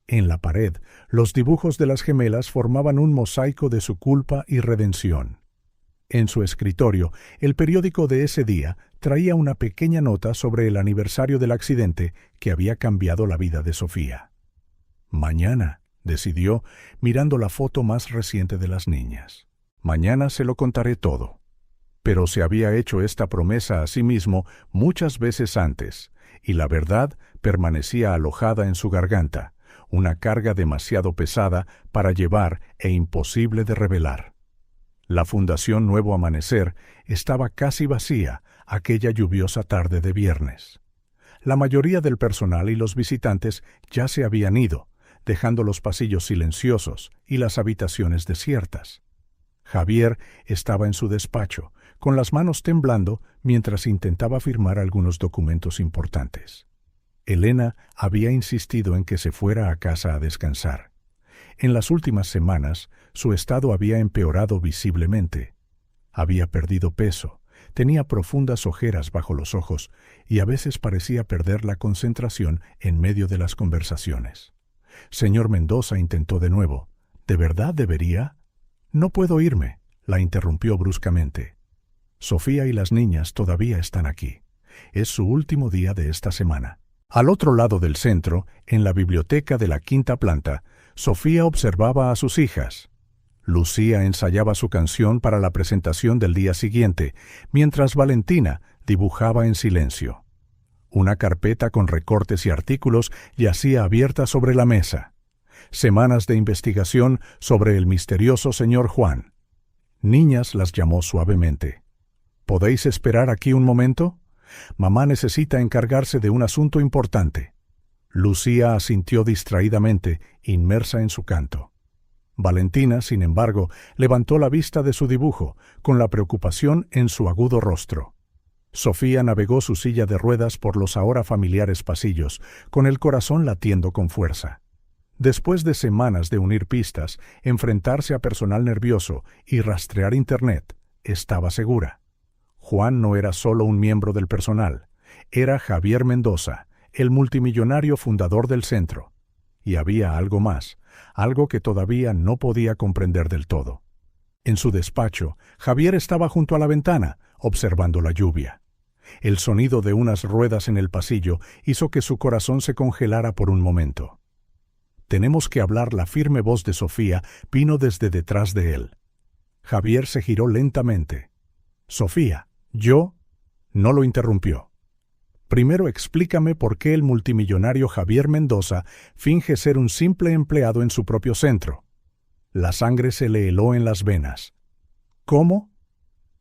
A: En la pared, los dibujos de las gemelas formaban un mosaico de su culpa y redención. En su escritorio, el periódico de ese día traía una pequeña nota sobre el aniversario del accidente que había cambiado la vida de Sofía. «Mañana», decidió, mirando la foto más reciente de las niñas. «Mañana se lo contaré todo». Pero se había hecho esta promesa a sí mismo muchas veces antes, y la verdad permanecía alojada en su garganta, una carga demasiado pesada para llevar e imposible de revelar. La Fundación Nuevo Amanecer estaba casi vacía aquella lluviosa tarde de viernes. La mayoría del personal y los visitantes ya se habían ido, dejando los pasillos silenciosos y las habitaciones desiertas. Javier estaba en su despacho, con las manos temblando mientras intentaba firmar algunos documentos importantes. Elena había insistido en que se fuera a casa a descansar. En las últimas semanas, su estado había empeorado visiblemente. Había perdido peso, tenía profundas ojeras bajo los ojos y a veces parecía perder la concentración en medio de las conversaciones. Señor Mendoza intentó de nuevo. ¿De verdad debería? «No puedo irme», la interrumpió bruscamente. «Sofía y las niñas todavía están aquí. Es su último día de esta semana». Al otro lado del centro, en la biblioteca de la quinta planta, Sofía observaba a sus hijas. Lucía ensayaba su canción para la presentación del día siguiente, mientras Valentina dibujaba en silencio. Una carpeta con recortes y artículos yacía abierta sobre la mesa. Semanas de investigación sobre el misterioso señor Juan. Niñas, las llamó suavemente. ¿Podéis esperar aquí un momento? Mamá necesita encargarse de un asunto importante. Lucía asintió distraídamente, inmersa en su canto. Valentina, sin embargo, levantó la vista de su dibujo, con la preocupación en su agudo rostro. Sofía navegó su silla de ruedas por los ahora familiares pasillos, con el corazón latiendo con fuerza. Después de semanas de unir pistas, enfrentarse a personal nervioso y rastrear Internet, estaba segura. Juan no era solo un miembro del personal, era Javier Mendoza, el multimillonario fundador del centro. Y había algo más, algo que todavía no podía comprender del todo. En su despacho, Javier estaba junto a la ventana, observando la lluvia. El sonido de unas ruedas en el pasillo hizo que su corazón se congelara por un momento. «Tenemos que hablar», la firme voz de Sofía vino desde detrás de él. Javier se giró lentamente. «Sofía, yo…» No lo interrumpió. «Primero explícame por qué el multimillonario Javier Mendoza finge ser un simple empleado en su propio centro». La sangre se le heló en las venas. «¿Cómo?»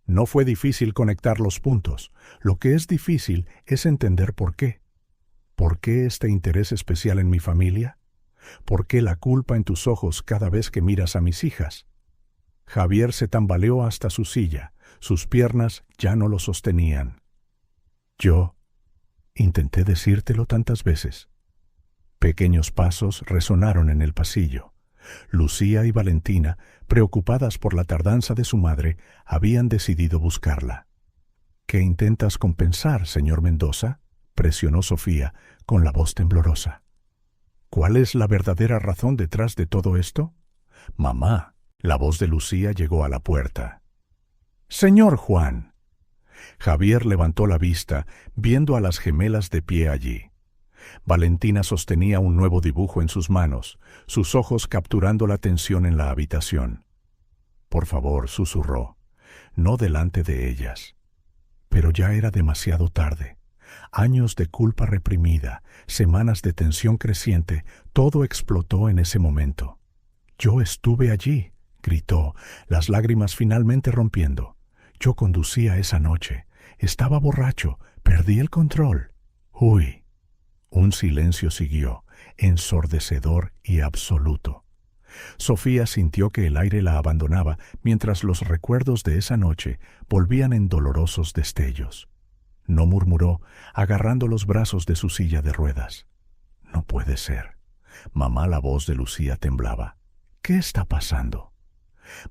A: No fue difícil conectar los puntos. Lo que es difícil es entender por qué. ¿Por qué este interés especial en mi familia? ¿Por qué la culpa en tus ojos cada vez que miras a mis hijas? Javier se tambaleó hasta su silla. Sus piernas ya no lo sostenían. Yo intenté decírtelo tantas veces. Pequeños pasos resonaron en el pasillo. Lucía y Valentina, preocupadas por la tardanza de su madre, habían decidido buscarla. «¿Qué intentas compensar, señor Mendoza?», presionó Sofía con la voz temblorosa. «¿Cuál es la verdadera razón detrás de todo esto?» «Mamá», la voz de Lucía llegó a la puerta. «Señor Juan». Javier levantó la vista, viendo a las gemelas de pie allí. Valentina sostenía un nuevo dibujo en sus manos, sus ojos capturando la tensión en la habitación. «Por favor», susurró, «no delante de ellas». Pero ya era demasiado tarde. Años de culpa reprimida, semanas de tensión creciente, todo explotó en ese momento. «Yo estuve allí», gritó, las lágrimas finalmente rompiendo. «Yo conducía esa noche. Estaba borracho. Perdí el control. Uy». Un silencio siguió, ensordecedor y absoluto. Sofía sintió que el aire la abandonaba mientras los recuerdos de esa noche volvían en dolorosos destellos. No murmuró, agarrando los brazos de su silla de ruedas. «No puede ser». Mamá, la voz de Lucía temblaba. «¿Qué está pasando?»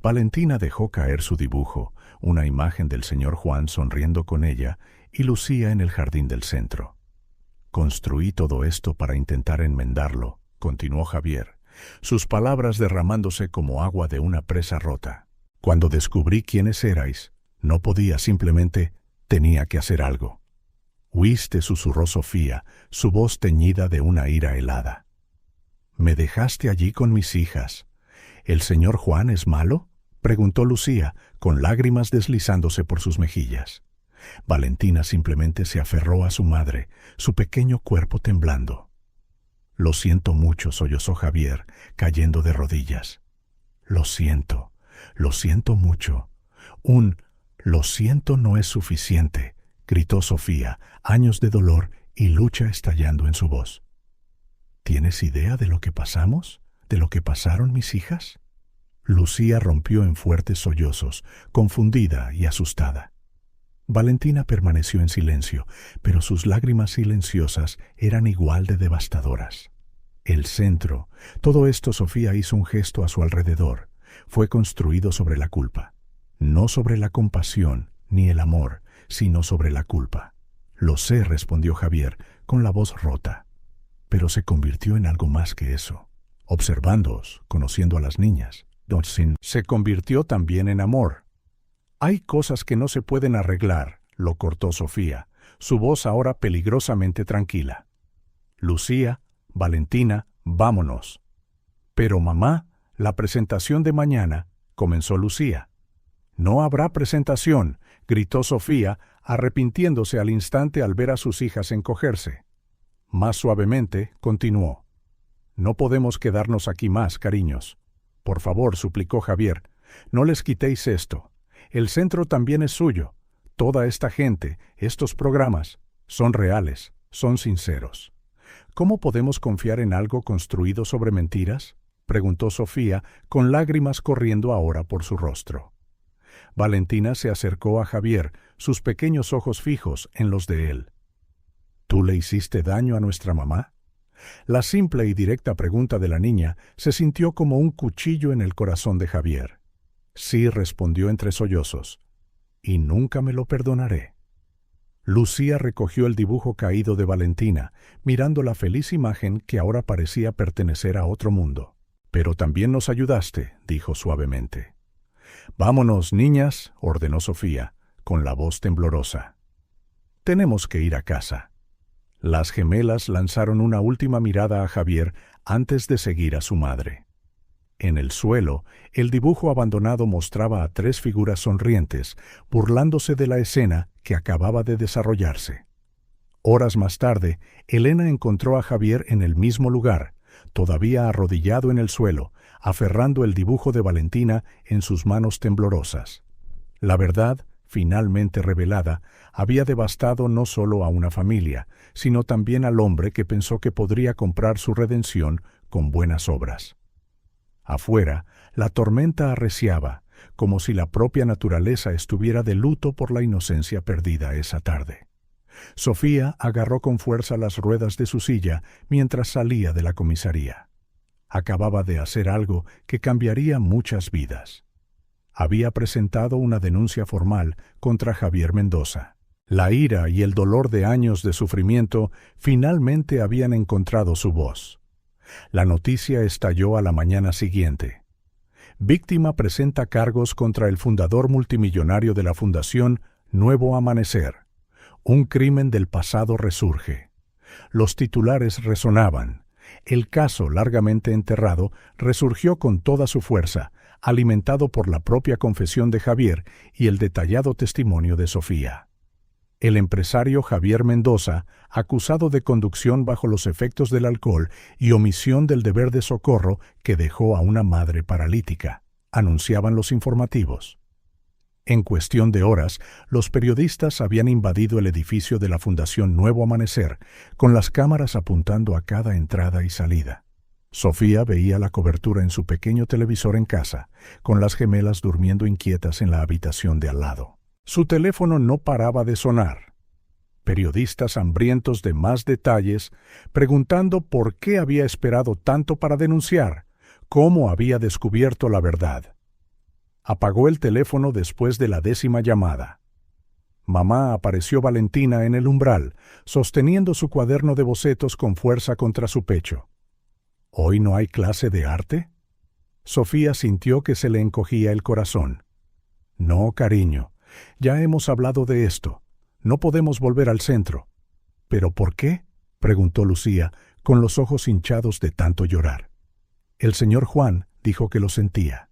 A: Valentina dejó caer su dibujo, una imagen del señor Juan sonriendo con ella y Lucía en el jardín del centro. «Construí todo esto para intentar enmendarlo», continuó Javier, sus palabras derramándose como agua de una presa rota. «Cuando descubrí quiénes erais, no podía, simplemente tenía que hacer algo». «Huiste», susurró Sofía, su voz teñida de una ira helada. «Me dejaste allí con mis hijas. ¿El señor Juan es malo?», preguntó Lucía, con lágrimas deslizándose por sus mejillas. Valentina simplemente se aferró a su madre, su pequeño cuerpo temblando. «Lo siento mucho», sollozó Javier, cayendo de rodillas. Lo siento mucho». «Lo siento no es suficiente», gritó Sofía, años de dolor y lucha estallando en su voz. «¿Tienes idea de lo que pasamos? ¿De lo que pasaron mis hijas?». Lucía rompió en fuertes sollozos, confundida y asustada. Valentina permaneció en silencio, pero sus lágrimas silenciosas eran igual de devastadoras. El centro, todo esto, Sofía hizo un gesto a su alrededor, fue construido sobre la culpa. No sobre la compasión ni el amor, sino sobre la culpa. «Lo sé», respondió Javier, con la voz rota. «Pero se convirtió en algo más que eso. Observándoos, conociendo a las niñas, se convirtió también en amor». «Hay cosas que no se pueden arreglar», lo cortó Sofía, su voz ahora peligrosamente tranquila. «Lucía, Valentina, vámonos». «Pero mamá, la presentación de mañana», comenzó Lucía. «No habrá presentación», gritó Sofía, arrepintiéndose al instante al ver a sus hijas encogerse. Más suavemente, continuó. «No podemos quedarnos aquí más, cariños. Por favor», suplicó Javier, «no les quitéis esto. El centro también es suyo. Toda esta gente, estos programas, son reales, son sinceros». «¿Cómo podemos confiar en algo construido sobre mentiras?», preguntó Sofía, con lágrimas corriendo ahora por su rostro. Valentina se acercó a Javier, sus pequeños ojos fijos en los de él. «¿Tú le hiciste daño a nuestra mamá?». La simple y directa pregunta de la niña se sintió como un cuchillo en el corazón de Javier. «Sí», respondió entre sollozos. y nunca me lo perdonaré. Lucía recogió el dibujo caído de Valentina, mirando la feliz imagen que ahora parecía pertenecer a otro mundo. «Pero también nos ayudaste», dijo suavemente. «Vámonos, niñas», ordenó Sofía, con la voz temblorosa. «Tenemos que ir a casa». Las gemelas lanzaron una última mirada a Javier antes de seguir a su madre. En el suelo, el dibujo abandonado mostraba a 3 figuras sonrientes, burlándose de la escena que acababa de desarrollarse. Horas más tarde, Elena encontró a Javier en el mismo lugar, todavía arrodillado en el suelo, aferrando el dibujo de Valentina en sus manos temblorosas. La verdad, finalmente revelada, había devastado no solo a una familia, sino también al hombre que pensó que podría comprar su redención con buenas obras. Afuera, la tormenta arreciaba, como si la propia naturaleza estuviera de luto por la inocencia perdida esa tarde. Sofía agarró con fuerza las ruedas de su silla mientras salía de la comisaría. Acababa de hacer algo que cambiaría muchas vidas. Había presentado una denuncia formal contra Javier Mendoza. La ira y el dolor de años de sufrimiento finalmente habían encontrado su voz. La noticia estalló a la mañana siguiente. Víctima presenta cargos contra el fundador multimillonario de la Fundación Nuevo Amanecer. Un crimen del pasado resurge. Los titulares resonaban. El caso, largamente enterrado, resurgió con toda su fuerza, alimentado por la propia confesión de Javier y el detallado testimonio de Sofía. El empresario Javier Mendoza, acusado de conducción bajo los efectos del alcohol y omisión del deber de socorro que dejó a una madre paralítica, anunciaban los informativos. En cuestión de horas, los periodistas habían invadido el edificio de la Fundación Nuevo Amanecer, con las cámaras apuntando a cada entrada y salida. Sofía veía la cobertura en su pequeño televisor en casa, con las gemelas durmiendo inquietas en la habitación de al lado. Su teléfono no paraba de sonar. Periodistas hambrientos de más detalles, preguntando por qué había esperado tanto para denunciar, cómo había descubierto la verdad. Apagó el teléfono después de la 10ª llamada. Mamá apareció Valentina en el umbral, sosteniendo su cuaderno de bocetos con fuerza contra su pecho. ¿Hoy no hay clase de arte? Sofía sintió que se le encogía el corazón. No, cariño. Ya hemos hablado de esto. No podemos volver al centro. ¿Pero por qué?, preguntó Lucía, con los ojos hinchados de tanto llorar. El señor Juan dijo que lo sentía.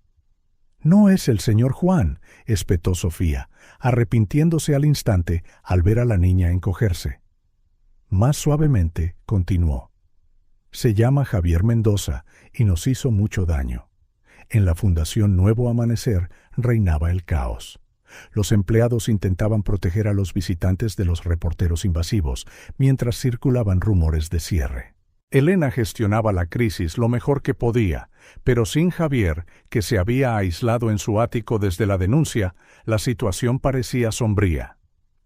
A: No es el señor Juan, espetó Sofía, arrepintiéndose al instante al ver a la niña encogerse. Más suavemente continuó. Se llama Javier Mendoza y nos hizo mucho daño. En la Fundación Nuevo Amanecer reinaba el caos. Los empleados intentaban proteger a los visitantes de los reporteros invasivos, mientras circulaban rumores de cierre. Elena gestionaba la crisis lo mejor que podía, pero sin Javier, que se había aislado en su ático desde la denuncia, la situación parecía sombría.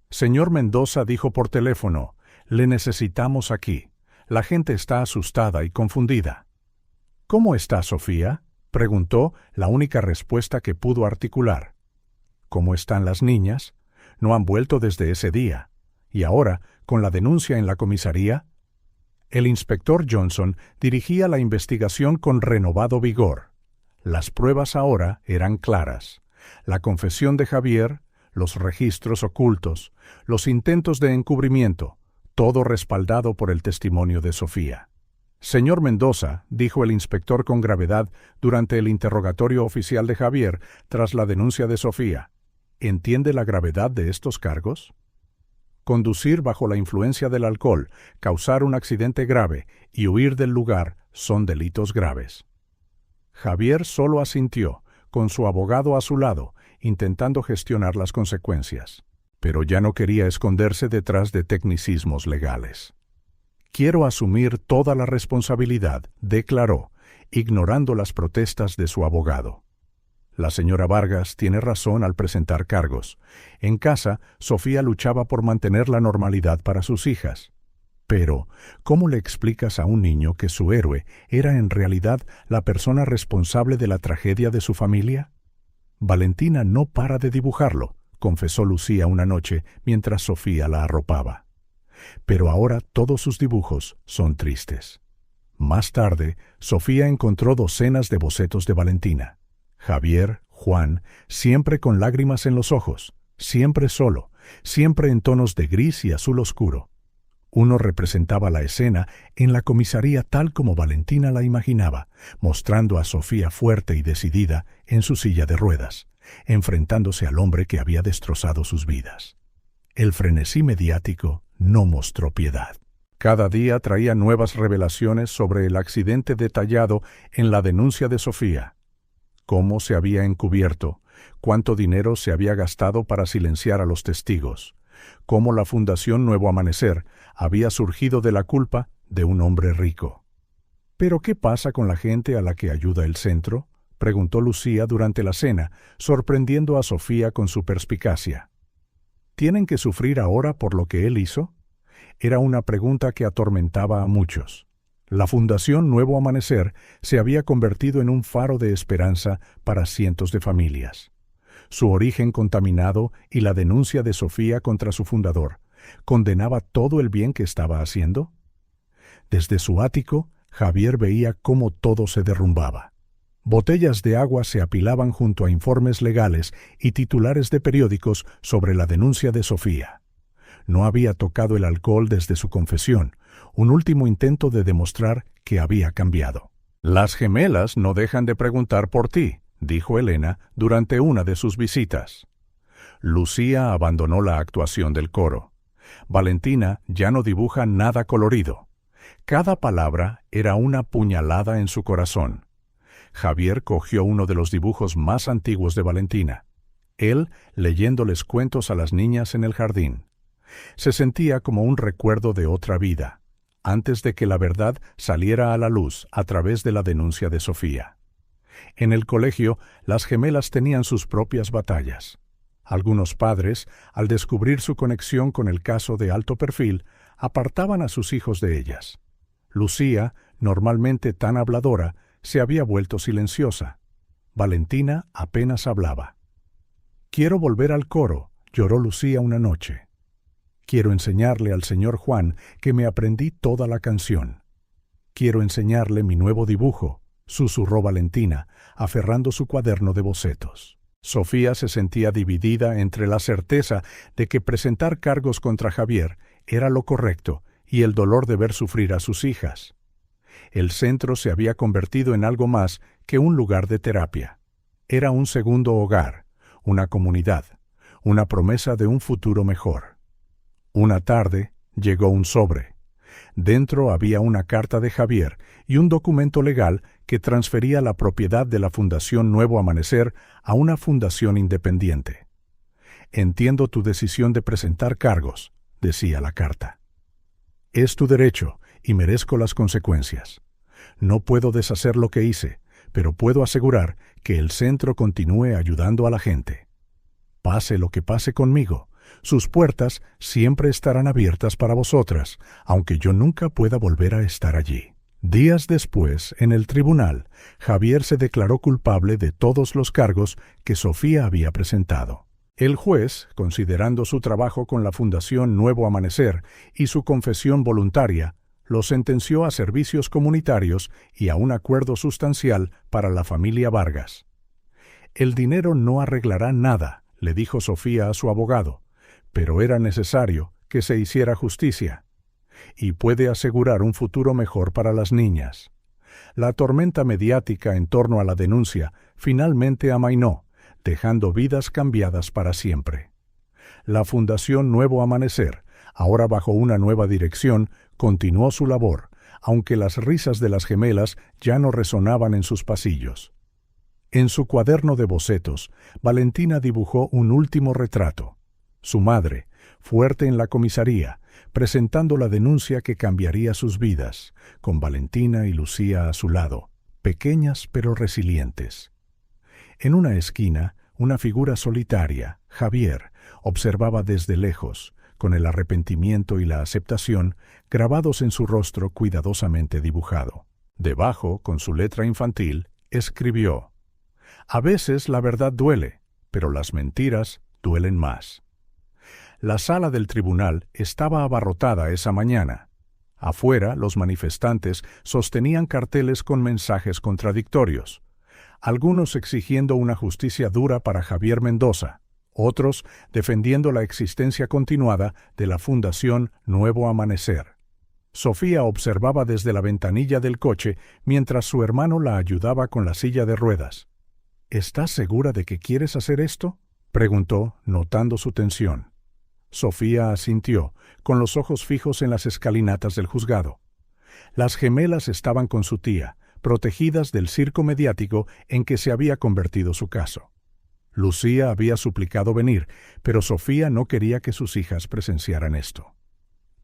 A: Señor Mendoza dijo por teléfono, «Le necesitamos aquí. La gente está asustada y confundida». «¿Cómo está Sofía?», preguntó, la única respuesta que pudo articular. ¿Cómo están las niñas? No han vuelto desde ese día. Y ahora, con la denuncia en la comisaría. El inspector Johnson dirigía la investigación con renovado vigor. Las pruebas ahora eran claras. La confesión de Javier, los registros ocultos, los intentos de encubrimiento, todo respaldado por el testimonio de Sofía. «Señor Mendoza», dijo el inspector con gravedad durante el interrogatorio oficial de Javier tras la denuncia de Sofía, ¿entiende la gravedad de estos cargos? Conducir bajo la influencia del alcohol, causar un accidente grave y huir del lugar son delitos graves. Javier solo asintió, con su abogado a su lado, intentando gestionar las consecuencias. Pero ya no quería esconderse detrás de tecnicismos legales. «Quiero asumir toda la responsabilidad», declaró, ignorando las protestas de su abogado. La señora Vargas tiene razón al presentar cargos. En casa, Sofía luchaba por mantener la normalidad para sus hijas. Pero, ¿cómo le explicas a un niño que su héroe era en realidad la persona responsable de la tragedia de su familia? Valentina no para de dibujarlo, confesó Lucía una noche mientras Sofía la arropaba. Pero ahora todos sus dibujos son tristes. Más tarde, Sofía encontró docenas de bocetos de Valentina. Javier, Juan, siempre con lágrimas en los ojos, siempre solo, siempre en tonos de gris y azul oscuro. Uno representaba la escena en la comisaría tal como Valentina la imaginaba, mostrando a Sofía fuerte y decidida en su silla de ruedas, enfrentándose al hombre que había destrozado sus vidas. El frenesí mediático no mostró piedad. Cada día traía nuevas revelaciones sobre el accidente detallado en la denuncia de Sofía. Cómo se había encubierto, cuánto dinero se había gastado para silenciar a los testigos, cómo la Fundación Nuevo Amanecer había surgido de la culpa de un hombre rico. ¿Pero qué pasa con la gente a la que ayuda el centro?, preguntó Lucía durante la cena, sorprendiendo a Sofía con su perspicacia. ¿Tienen que sufrir ahora por lo que él hizo? Era una pregunta que atormentaba a muchos. La Fundación Nuevo Amanecer se había convertido en un faro de esperanza para cientos de familias. Su origen contaminado y la denuncia de Sofía contra su fundador, ¿condenaba todo el bien que estaba haciendo? Desde su ático, Javier veía cómo todo se derrumbaba. Botellas de agua se apilaban junto a informes legales y titulares de periódicos sobre la denuncia de Sofía. No había tocado el alcohol desde su confesión, un último intento de demostrar que había cambiado. «Las gemelas no dejan de preguntar por ti», dijo Elena durante una de sus visitas. Lucía abandonó la actuación del coro. Valentina ya no dibuja nada colorido. Cada palabra era una puñalada en su corazón. Javier cogió uno de los dibujos más antiguos de Valentina, él leyéndoles cuentos a las niñas en el jardín. Se sentía como un recuerdo de otra vida, antes de que la verdad saliera a la luz a través de la denuncia de Sofía. En el colegio, las gemelas tenían sus propias batallas. Algunos padres, al descubrir su conexión con el caso de alto perfil, apartaban a sus hijos de ellas. Lucía, normalmente tan habladora, se había vuelto silenciosa. Valentina apenas hablaba. «Quiero volver al coro», lloró Lucía una noche. «Quiero enseñarle al señor Juan que me aprendí toda la canción. Quiero enseñarle mi nuevo dibujo», susurró Valentina, aferrando su cuaderno de bocetos. Sofía se sentía dividida entre la certeza de que presentar cargos contra Javier era lo correcto y el dolor de ver sufrir a sus hijas. El centro se había convertido en algo más que un lugar de terapia. Era un segundo hogar, una comunidad, una promesa de un futuro mejor. Una tarde llegó un sobre. Dentro había una carta de Javier y un documento legal que transfería la propiedad de la Fundación Nuevo Amanecer a una fundación independiente. «Entiendo tu decisión de presentar cargos», decía la carta. «Es tu derecho y merezco las consecuencias. No puedo deshacer lo que hice, pero puedo asegurar que el centro continúe ayudando a la gente. Pase lo que pase conmigo, sus puertas siempre estarán abiertas para vosotras, aunque yo nunca pueda volver a estar allí». Días después, en el tribunal, Javier se declaró culpable de todos los cargos que Sofía había presentado. El juez, considerando su trabajo con la Fundación Nuevo Amanecer y su confesión voluntaria, lo sentenció a servicios comunitarios y a un acuerdo sustancial para la familia Vargas. «El dinero no arreglará nada», le dijo Sofía a su abogado, «pero era necesario que se hiciera justicia. Y puede asegurar un futuro mejor para las niñas». La tormenta mediática en torno a la denuncia finalmente amainó, dejando vidas cambiadas para siempre. La Fundación Nuevo Amanecer, ahora bajo una nueva dirección, continuó su labor, aunque las risas de las gemelas ya no resonaban en sus pasillos. En su cuaderno de bocetos, Valentina dibujó un último retrato. Su madre, fuerte en la comisaría, presentando la denuncia que cambiaría sus vidas, con Valentina y Lucía a su lado, pequeñas pero resilientes. En una esquina, una figura solitaria, Javier, observaba desde lejos, con el arrepentimiento y la aceptación grabados en su rostro cuidadosamente dibujado. Debajo, con su letra infantil, escribió: «A veces la verdad duele, pero las mentiras duelen más. La sala del tribunal estaba abarrotada esa mañana. Afuera, los manifestantes sostenían carteles con mensajes contradictorios, algunos exigiendo una justicia dura para Javier Mendoza, otros defendiendo la existencia continuada de la Fundación Nuevo Amanecer. Sofía observaba desde la ventanilla del coche mientras su hermano la ayudaba con la silla de ruedas. ¿Estás segura de que quieres hacer esto?, preguntó, notando su tensión. Sofía asintió, con los ojos fijos en las escalinatas del juzgado. Las gemelas estaban con su tía, protegidas del circo mediático en que se había convertido su caso. Lucía había suplicado venir, pero Sofía no quería que sus hijas presenciaran esto.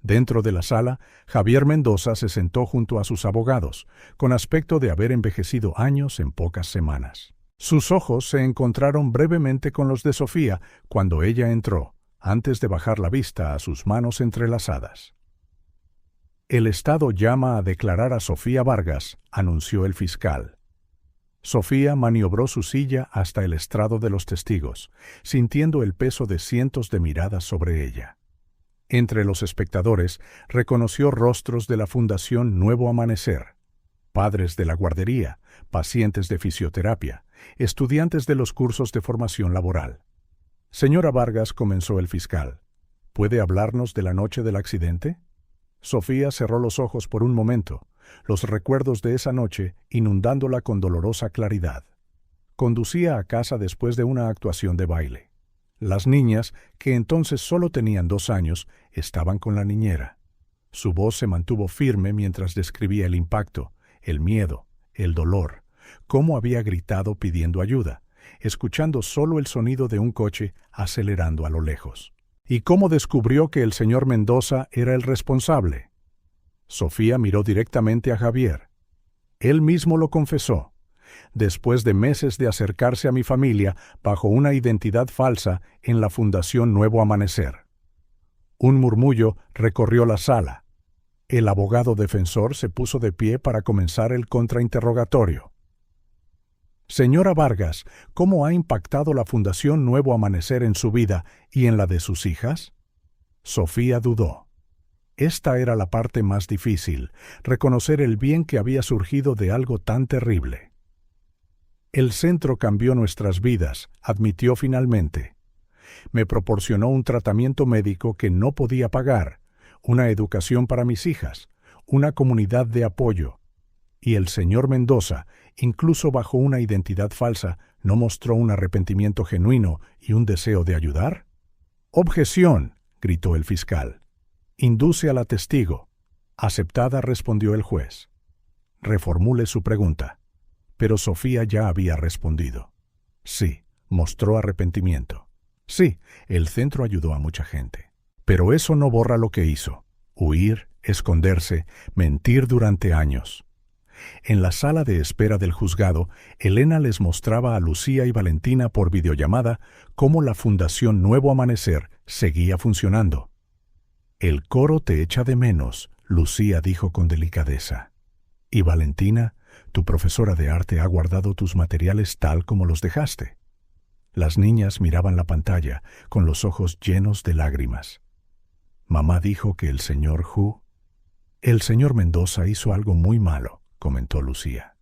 A: Dentro de la sala, Javier Mendoza se sentó junto a sus abogados, con aspecto de haber envejecido años en pocas semanas. Sus ojos se encontraron brevemente con los de Sofía cuando ella entró, antes de bajar la vista a sus manos entrelazadas. El Estado llama a declarar a Sofía Vargas, anunció el fiscal. Sofía maniobró su silla hasta el estrado de los testigos, sintiendo el peso de cientos de miradas sobre ella. Entre los espectadores reconoció rostros de la Fundación Nuevo Amanecer, padres de la guardería, pacientes de fisioterapia, estudiantes de los cursos de formación laboral. Señora Vargas, comenzó el fiscal, ¿puede hablarnos de la noche del accidente? Sofía cerró los ojos por un momento, los recuerdos de esa noche inundándola con dolorosa claridad. Conducía a casa después de una actuación de baile. Las niñas, que entonces solo tenían 2 años, estaban con la niñera. Su voz se mantuvo firme mientras describía el impacto, el miedo, el dolor, cómo había gritado pidiendo ayuda, escuchando solo el sonido de un coche acelerando a lo lejos. ¿Y cómo descubrió que el señor Mendoza era el responsable? Sofía miró directamente a Javier. Él mismo lo confesó. Después de meses de acercarse a mi familia bajo una identidad falsa en la Fundación Nuevo Amanecer. Un murmullo recorrió la sala. El abogado defensor se puso de pie para comenzar el contrainterrogatorio. Señora Vargas, ¿cómo ha impactado la Fundación Nuevo Amanecer en su vida y en la de sus hijas? Sofía dudó. Esta era la parte más difícil, reconocer el bien que había surgido de algo tan terrible. El centro cambió nuestras vidas, admitió finalmente. Me proporcionó un tratamiento médico que no podía pagar, una educación para mis hijas, una comunidad de apoyo. Y el señor Mendoza, incluso bajo una identidad falsa, ¿no mostró un arrepentimiento genuino y un deseo de ayudar? «Objeción», gritó el fiscal. «Induce a la testigo». «Aceptada», respondió el juez. «Reformule su pregunta». Pero Sofía ya había respondido. Sí, mostró arrepentimiento. Sí, el centro ayudó a mucha gente. Pero eso no borra lo que hizo. Huir, esconderse, mentir durante años. En la sala de espera del juzgado, Elena les mostraba a Lucía y Valentina por videollamada cómo la Fundación Nuevo Amanecer seguía funcionando. «El coro te echa de menos», Lucía dijo con delicadeza. «Y Valentina, tu profesora de arte ha guardado tus materiales tal como los dejaste». Las niñas miraban la pantalla con los ojos llenos de lágrimas. «Mamá dijo que el señor El señor Mendoza hizo algo muy malo», comentó Lucía.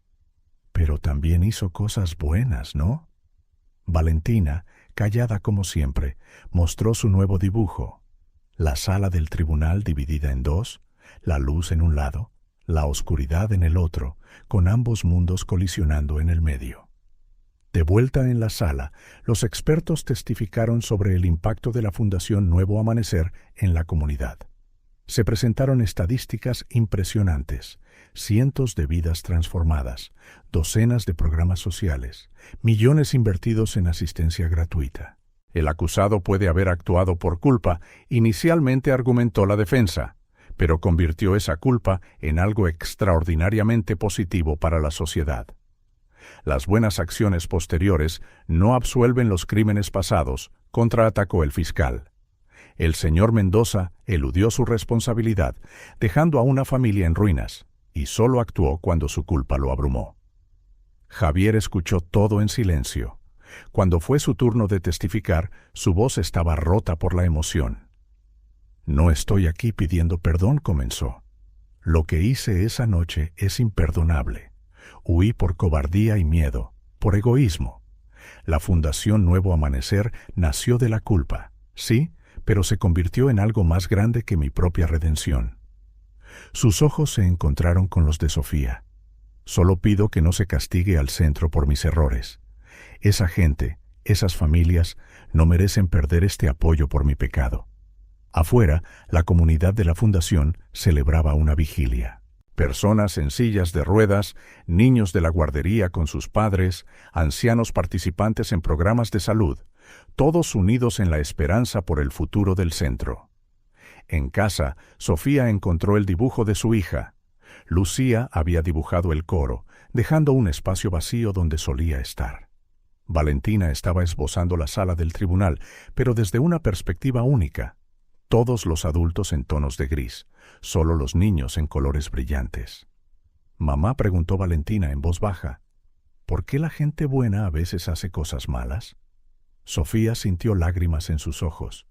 A: «Pero también hizo cosas buenas, ¿no?» Valentina, callada como siempre, mostró su nuevo dibujo. La sala del tribunal dividida en 2, la luz en un lado, la oscuridad en el otro, con ambos mundos colisionando en el medio. De vuelta en la sala, los expertos testificaron sobre el impacto de la Fundación Nuevo Amanecer en la comunidad. Se presentaron estadísticas impresionantes, cientos de vidas transformadas, docenas de programas sociales, millones invertidos en asistencia gratuita. El acusado puede haber actuado por culpa, inicialmente argumentó la defensa, pero convirtió esa culpa en algo extraordinariamente positivo para la sociedad. Las buenas acciones posteriores no absuelven los crímenes pasados, contraatacó el fiscal. El señor Mendoza eludió su responsabilidad, dejando a una familia en ruinas, y solo actuó cuando su culpa lo abrumó. Javier escuchó todo en silencio. Cuando fue su turno de testificar, su voz estaba rota por la emoción. «No estoy aquí pidiendo perdón», comenzó. «Lo que hice esa noche es imperdonable. Huí por cobardía y miedo, por egoísmo. La Fundación Nuevo Amanecer nació de la culpa, sí, pero se convirtió en algo más grande que mi propia redención». Sus ojos se encontraron con los de Sofía. «Solo pido que no se castigue al centro por mis errores. Esa gente, esas familias, no merecen perder este apoyo por mi pecado». Afuera, la comunidad de la fundación celebraba una vigilia. Personas en sillas de ruedas, niños de la guardería con sus padres, ancianos participantes en programas de salud, todos unidos en la esperanza por el futuro del centro. En casa, Sofía encontró el dibujo de su hija. Lucía había dibujado el coro, dejando un espacio vacío donde solía estar. Valentina estaba esbozando la sala del tribunal, pero desde una perspectiva única. Todos los adultos en tonos de gris, solo los niños en colores brillantes. «Mamá», preguntó Valentina en voz baja, «¿por qué la gente buena a veces hace cosas malas?». Sofía sintió lágrimas en sus ojos.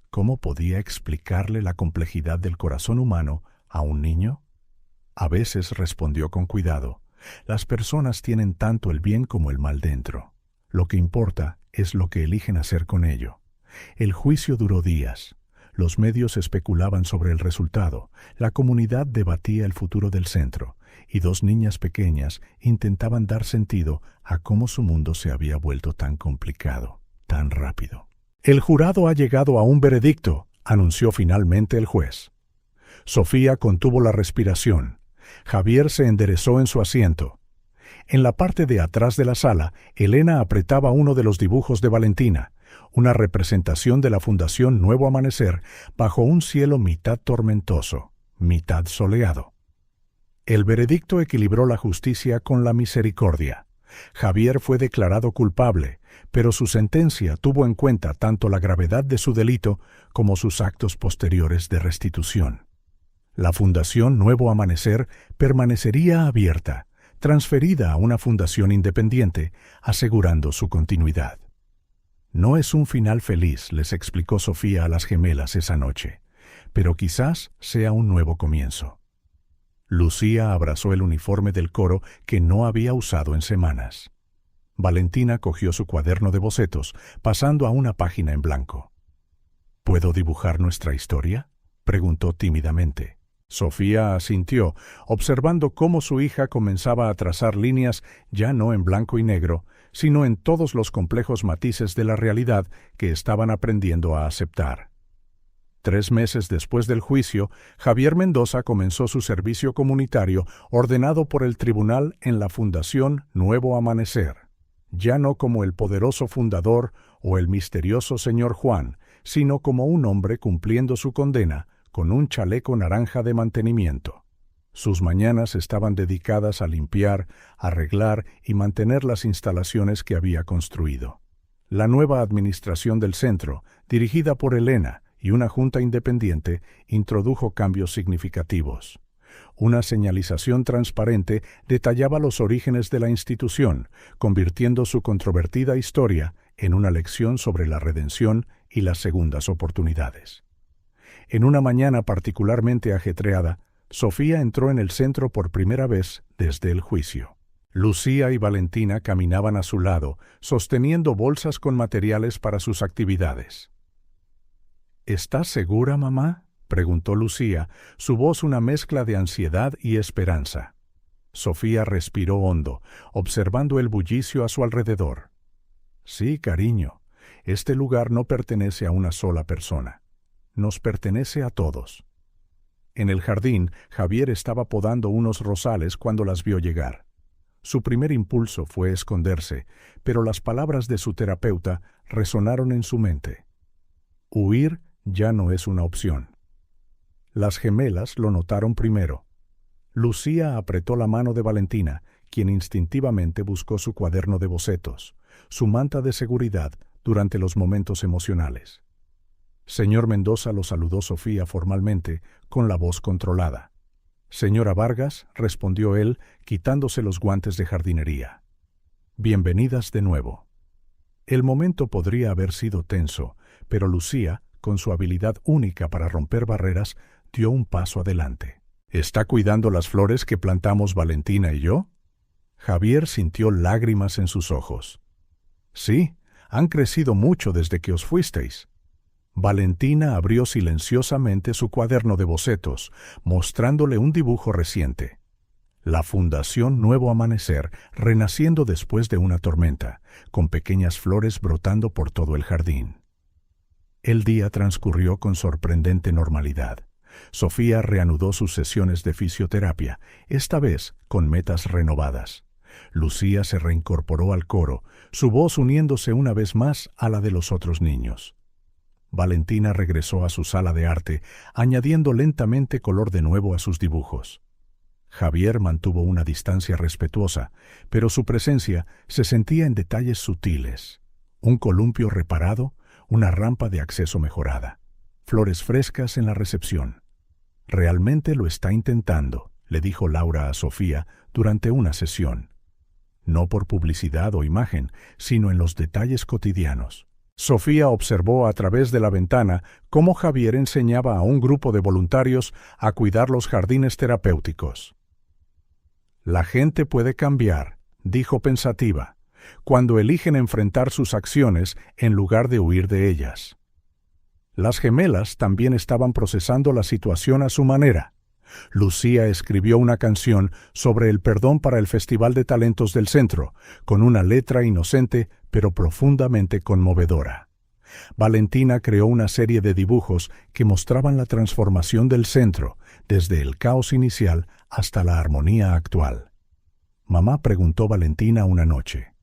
A: ¿Cómo podía explicarle la complejidad del corazón humano a un niño? «A veces», respondió con cuidado, «las personas tienen tanto el bien como el mal dentro. Lo que importa es lo que eligen hacer con ello». El juicio duró días. Los medios especulaban sobre el resultado, la comunidad debatía el futuro del centro, y dos niñas pequeñas intentaban dar sentido a cómo su mundo se había vuelto tan complicado, tan rápido. «El jurado ha llegado a un veredicto», anunció finalmente el juez. Sofía contuvo la respiración. Javier se enderezó en su asiento. En la parte de atrás de la sala, Elena apretaba uno de los dibujos de Valentina, una representación de la Fundación Nuevo Amanecer bajo un cielo mitad tormentoso, mitad soleado. El veredicto equilibró la justicia con la misericordia. Javier fue declarado culpable, pero su sentencia tuvo en cuenta tanto la gravedad de su delito como sus actos posteriores de restitución. La Fundación Nuevo Amanecer permanecería abierta, transferida a una fundación independiente, asegurando su continuidad. «No es un final feliz», les explicó Sofía a las gemelas esa noche, «pero quizás sea un nuevo comienzo». Lucía abrazó el uniforme del coro que no había usado en semanas. Valentina cogió su cuaderno de bocetos, pasando a una página en blanco. «¿Puedo dibujar nuestra historia?», preguntó tímidamente. Sofía asintió, observando cómo su hija comenzaba a trazar líneas ya no en blanco y negro, sino en todos los complejos matices de la realidad que estaban aprendiendo a aceptar. 3 meses después del juicio, Javier Mendoza comenzó su servicio comunitario ordenado por el tribunal en la Fundación Nuevo Amanecer, ya no como el poderoso fundador o el misterioso señor Juan, sino como un hombre cumpliendo su condena con un chaleco naranja de mantenimiento. Sus mañanas estaban dedicadas a limpiar, arreglar y mantener las instalaciones que había construido. La nueva administración del centro, dirigida por Elena y una junta independiente, introdujo cambios significativos. Una señalización transparente detallaba los orígenes de la institución, convirtiendo su controvertida historia en una lección sobre la redención y las segundas oportunidades. En una mañana particularmente ajetreada, Sofía entró en el centro por primera vez desde el juicio. Lucía y Valentina caminaban a su lado, sosteniendo bolsas con materiales para sus actividades. «¿Estás segura, mamá?», preguntó Lucía, su voz una mezcla de ansiedad y esperanza. Sofía respiró hondo, observando el bullicio a su alrededor. «Sí, cariño, este lugar no pertenece a una sola persona. Nos pertenece a todos». En el jardín, Javier estaba podando unos rosales cuando las vio llegar. Su primer impulso fue esconderse, pero las palabras de su terapeuta resonaron en su mente. Huir ya no es una opción. Las gemelas lo notaron primero. Lucía apretó la mano de Valentina, quien instintivamente buscó su cuaderno de bocetos, su manta de seguridad durante los momentos emocionales. Señor Mendoza, lo saludó Sofía formalmente, con la voz controlada. «Señora Vargas», respondió él, quitándose los guantes de jardinería. «Bienvenidas de nuevo». El momento podría haber sido tenso, pero Lucía, con su habilidad única para romper barreras, dio un paso adelante. ¿Está cuidando las flores que plantamos Valentina y yo? Javier sintió lágrimas en sus ojos. Sí, han crecido mucho desde que os fuisteis. Valentina abrió silenciosamente su cuaderno de bocetos, mostrándole un dibujo reciente. La Fundación Nuevo Amanecer, renaciendo después de una tormenta, con pequeñas flores brotando por todo el jardín. El día transcurrió con sorprendente normalidad. Sofía reanudó sus sesiones de fisioterapia, esta vez con metas renovadas. Lucía se reincorporó al coro, su voz uniéndose una vez más a la de los otros niños. Valentina regresó a su sala de arte, añadiendo lentamente color de nuevo a sus dibujos. Javier mantuvo una distancia respetuosa, pero su presencia se sentía en detalles sutiles. Un columpio reparado, una rampa de acceso mejorada, flores frescas en la recepción. «Realmente lo está intentando», le dijo Laura a Sofía durante una sesión. No por publicidad o imagen, sino en los detalles cotidianos. Sofía observó a través de la ventana cómo Javier enseñaba a un grupo de voluntarios a cuidar los jardines terapéuticos. «La gente puede cambiar», dijo pensativa, «cuando eligen enfrentar sus acciones en lugar de huir de ellas». Las gemelas también estaban procesando la situación a su manera. Lucía escribió una canción sobre el perdón para el Festival de Talentos del Centro, con una letra inocente pero profundamente conmovedora. Valentina creó una serie de dibujos que mostraban la transformación del centro, desde el caos inicial hasta la armonía actual. Mamá preguntó Valentina una noche,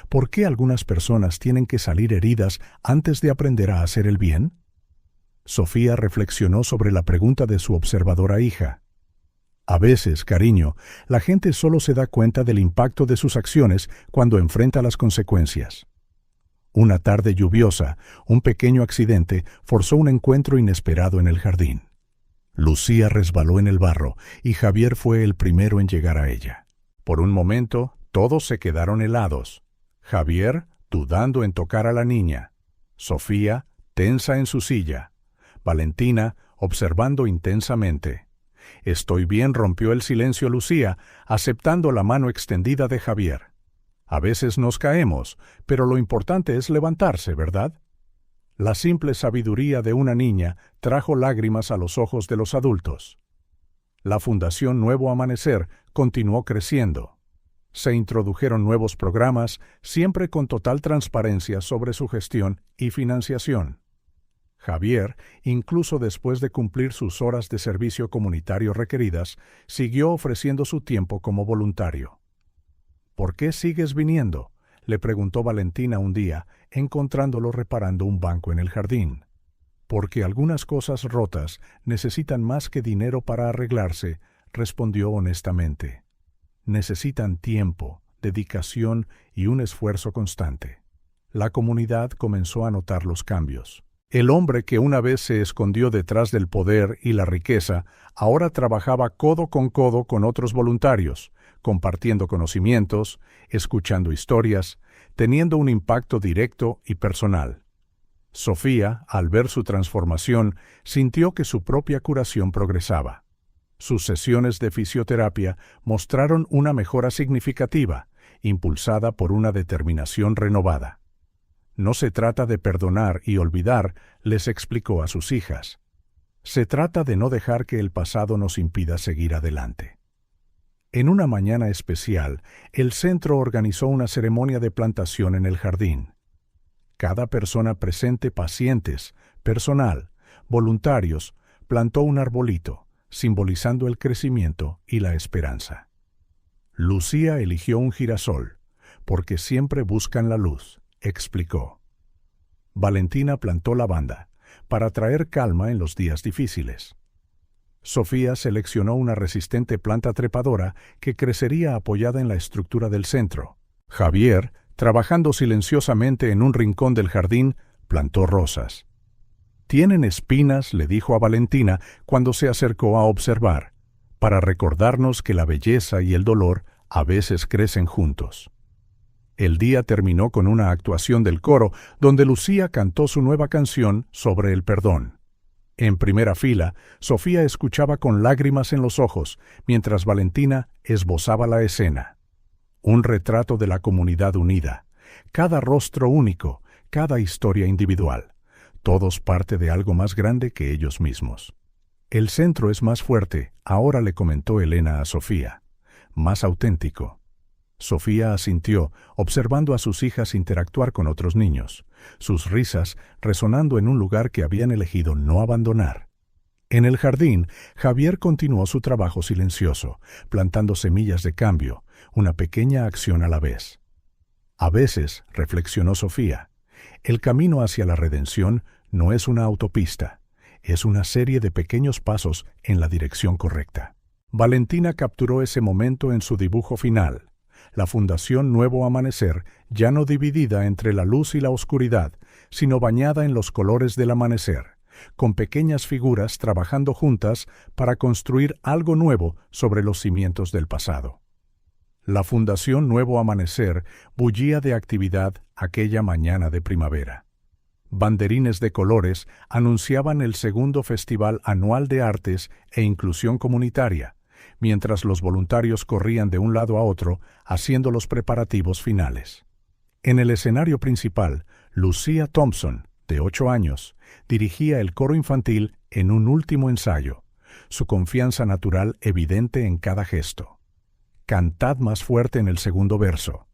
A: ¿por qué algunas personas tienen que salir heridas antes de aprender a hacer el bien? Sofía reflexionó sobre la pregunta de su observadora hija. A veces, cariño, la gente solo se da cuenta del impacto de sus acciones cuando enfrenta las consecuencias. Una tarde lluviosa, un pequeño accidente forzó un encuentro inesperado en el jardín. Lucía resbaló en el barro y Javier fue el primero en llegar a ella. Por un momento, todos se quedaron helados. Javier, dudando en tocar a la niña. Sofía, tensa en su silla. Valentina, observando intensamente. «Estoy bien», rompió el silencio Lucía, aceptando la mano extendida de Javier. «A veces nos caemos, pero lo importante es levantarse, ¿verdad?» La simple sabiduría de una niña trajo lágrimas a los ojos de los adultos. La Fundación Nuevo Amanecer continuó creciendo. Se introdujeron nuevos programas, siempre con total transparencia sobre su gestión y financiación. Javier, incluso después de cumplir sus horas de servicio comunitario requeridas, siguió ofreciendo su tiempo como voluntario. «¿Por qué sigues viniendo?», le preguntó Valentina un día, encontrándolo reparando un banco en el jardín. «Porque algunas cosas rotas necesitan más que dinero para arreglarse», respondió honestamente. «Necesitan tiempo, dedicación y un esfuerzo constante». La comunidad comenzó a notar los cambios. El hombre que una vez se escondió detrás del poder y la riqueza, ahora trabajaba codo con otros voluntarios, compartiendo conocimientos, escuchando historias, teniendo un impacto directo y personal. Sofía, al ver su transformación, sintió que su propia curación progresaba. Sus sesiones de fisioterapia mostraron una mejora significativa, impulsada por una determinación renovada. «No se trata de perdonar y olvidar», les explicó a sus hijas. «Se trata de no dejar que el pasado nos impida seguir adelante». En una mañana especial, el centro organizó una ceremonia de plantación en el jardín. Cada persona presente, pacientes, personal, voluntarios, plantó un arbolito, simbolizando el crecimiento y la esperanza. Lucía eligió un girasol, porque siempre buscan la luz, explicó. Valentina plantó lavanda, para traer calma en los días difíciles. Sofía seleccionó una resistente planta trepadora que crecería apoyada en la estructura del centro. Javier, trabajando silenciosamente en un rincón del jardín, plantó rosas. «Tienen espinas», le dijo a Valentina cuando se acercó a observar, «para recordarnos que la belleza y el dolor a veces crecen juntos». El día terminó con una actuación del coro donde Lucía cantó su nueva canción sobre el perdón. En primera fila, Sofía escuchaba con lágrimas en los ojos, mientras Valentina esbozaba la escena. Un retrato de la comunidad unida, cada rostro único, cada historia individual, todos parte de algo más grande que ellos mismos. El centro es más fuerte, ahora le comentó Elena a Sofía, más auténtico. Sofía asintió, observando a sus hijas interactuar con otros niños, sus risas resonando en un lugar que habían elegido no abandonar. En el jardín, Javier continuó su trabajo silencioso, plantando semillas de cambio, una pequeña acción a la vez. A veces, reflexionó Sofía, el camino hacia la redención no es una autopista, es una serie de pequeños pasos en la dirección correcta. Valentina capturó ese momento en su dibujo final. La Fundación Nuevo Amanecer, ya no dividida entre la luz y la oscuridad, sino bañada en los colores del amanecer, con pequeñas figuras trabajando juntas para construir algo nuevo sobre los cimientos del pasado. La Fundación Nuevo Amanecer bullía de actividad aquella mañana de primavera. Banderines de colores anunciaban el segundo Festival Anual de Artes e Inclusión Comunitaria, mientras los voluntarios corrían de un lado a otro haciendo los preparativos finales. En el escenario principal, Lucía Thompson, de 8 años, dirigía el coro infantil en un último ensayo, su confianza natural evidente en cada gesto. «Cantad más fuerte» en el segundo verso.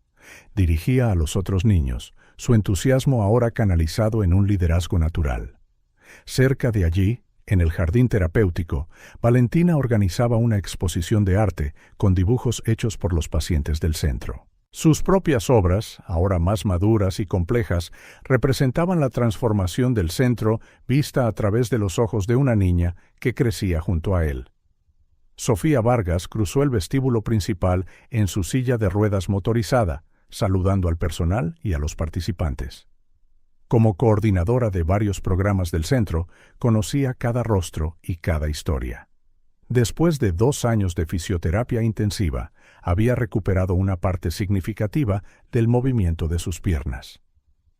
A: Dirigía a los otros niños, su entusiasmo ahora canalizado en un liderazgo natural. Cerca de allí, en el jardín terapéutico, Valentina organizaba una exposición de arte con dibujos hechos por los pacientes del centro. Sus propias obras, ahora más maduras y complejas, representaban la transformación del centro vista a través de los ojos de una niña que crecía junto a él. Sofía Vargas cruzó el vestíbulo principal en su silla de ruedas motorizada, saludando al personal y a los participantes. Como coordinadora de varios programas del centro, conocía cada rostro y cada historia. Después de 2 años de fisioterapia intensiva, había recuperado una parte significativa del movimiento de sus piernas.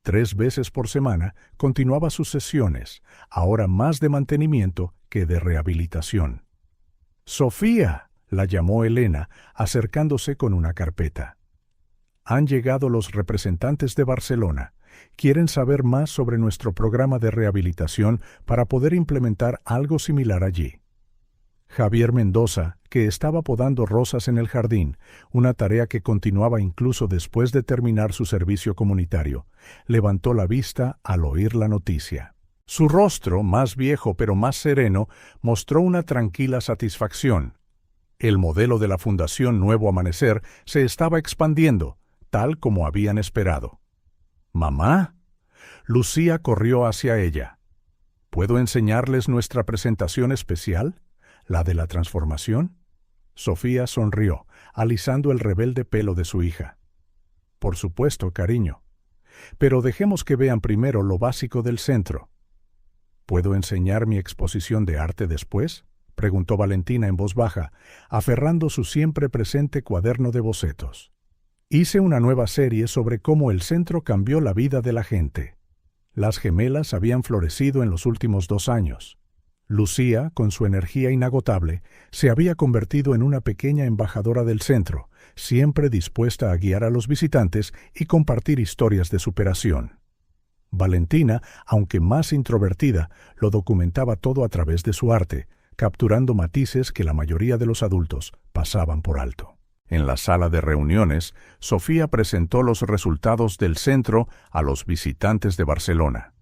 A: 3 veces por semana continuaba sus sesiones, ahora más de mantenimiento que de rehabilitación. «Sofía», la llamó Elena, acercándose con una carpeta. «Han llegado los representantes de Barcelona. Quieren saber más sobre nuestro programa de rehabilitación para poder implementar algo similar allí». Javier Mendoza, que estaba podando rosas en el jardín, una tarea que continuaba incluso después de terminar su servicio comunitario, levantó la vista al oír la noticia. Su rostro, más viejo pero más sereno, mostró una tranquila satisfacción. El modelo de la Fundación Nuevo Amanecer se estaba expandiendo, tal como habían esperado. «¿Mamá?» Lucía corrió hacia ella. «¿Puedo enseñarles nuestra presentación especial? ¿La de la transformación?» Sofía sonrió, alisando el rebelde pelo de su hija. «Por supuesto, cariño. Pero dejemos que vean primero lo básico del centro». «¿Puedo enseñar mi exposición de arte después?», preguntó Valentina en voz baja, aferrando su siempre presente cuaderno de bocetos. «Hice una nueva serie sobre cómo el centro cambió la vida de la gente. Las gemelas habían florecido en los últimos 2 años. Lucía, con su energía inagotable, se había convertido en una pequeña embajadora del centro, siempre dispuesta a guiar a los visitantes y compartir historias de superación. Valentina, aunque más introvertida, lo documentaba todo a través de su arte, capturando matices que la mayoría de los adultos pasaban por alto. En la sala de reuniones, Sofía presentó los resultados del centro a los visitantes de Barcelona.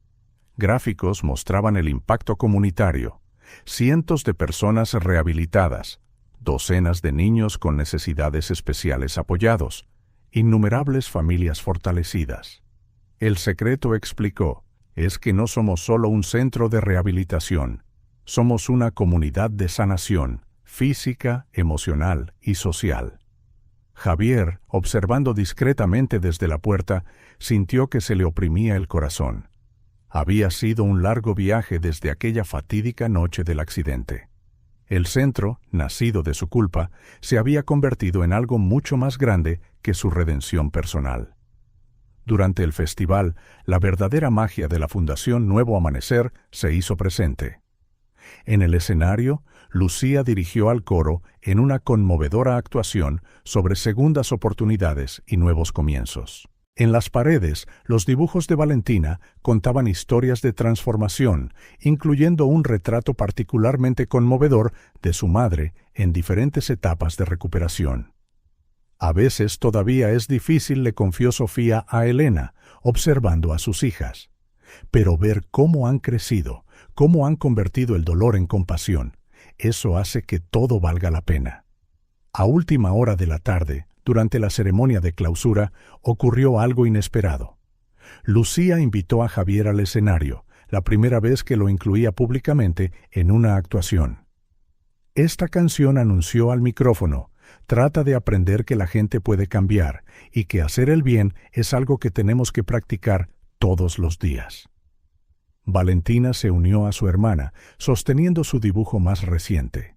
A: Gráficos mostraban el impacto comunitario, cientos de personas rehabilitadas, docenas de niños con necesidades especiales apoyados, innumerables familias fortalecidas. El secreto, explicó, es que no somos solo un centro de rehabilitación, somos una comunidad de sanación, física, emocional y social. Javier, observando discretamente desde la puerta, sintió que se le oprimía el corazón. Había sido un largo viaje desde aquella fatídica noche del accidente. El centro, nacido de su culpa, se había convertido en algo mucho más grande que su redención personal. Durante el festival, la verdadera magia de la Fundación Nuevo Amanecer se hizo presente. En el escenario, Lucía dirigió al coro en una conmovedora actuación sobre segundas oportunidades y nuevos comienzos. En las paredes, los dibujos de Valentina contaban historias de transformación, incluyendo un retrato particularmente conmovedor de su madre en diferentes etapas de recuperación. A veces todavía es difícil, le confió Sofía a Elena, observando a sus hijas. Pero ver cómo han crecido, cómo han convertido el dolor en compasión, eso hace que todo valga la pena. A última hora de la tarde, durante la ceremonia de clausura, ocurrió algo inesperado. Lucía invitó a Javier al escenario, la primera vez que lo incluía públicamente en una actuación. Esta canción, anunció al micrófono, trata de aprender que la gente puede cambiar y que hacer el bien es algo que tenemos que practicar todos los días. Valentina se unió a su hermana, sosteniendo su dibujo más reciente.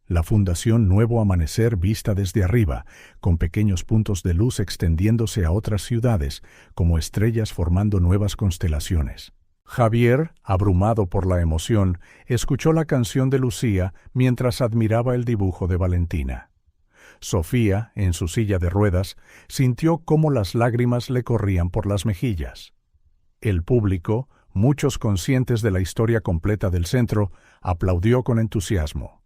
A: La Fundación Nuevo Amanecer vista desde arriba, con pequeños puntos de luz extendiéndose a otras ciudades, como estrellas formando nuevas constelaciones. Javier, abrumado por la emoción, escuchó la canción de Lucía mientras admiraba el dibujo de Valentina. Sofía, en su silla de ruedas, sintió cómo las lágrimas le corrían por las mejillas. El público, muchos conscientes de la historia completa del centro, aplaudió con entusiasmo.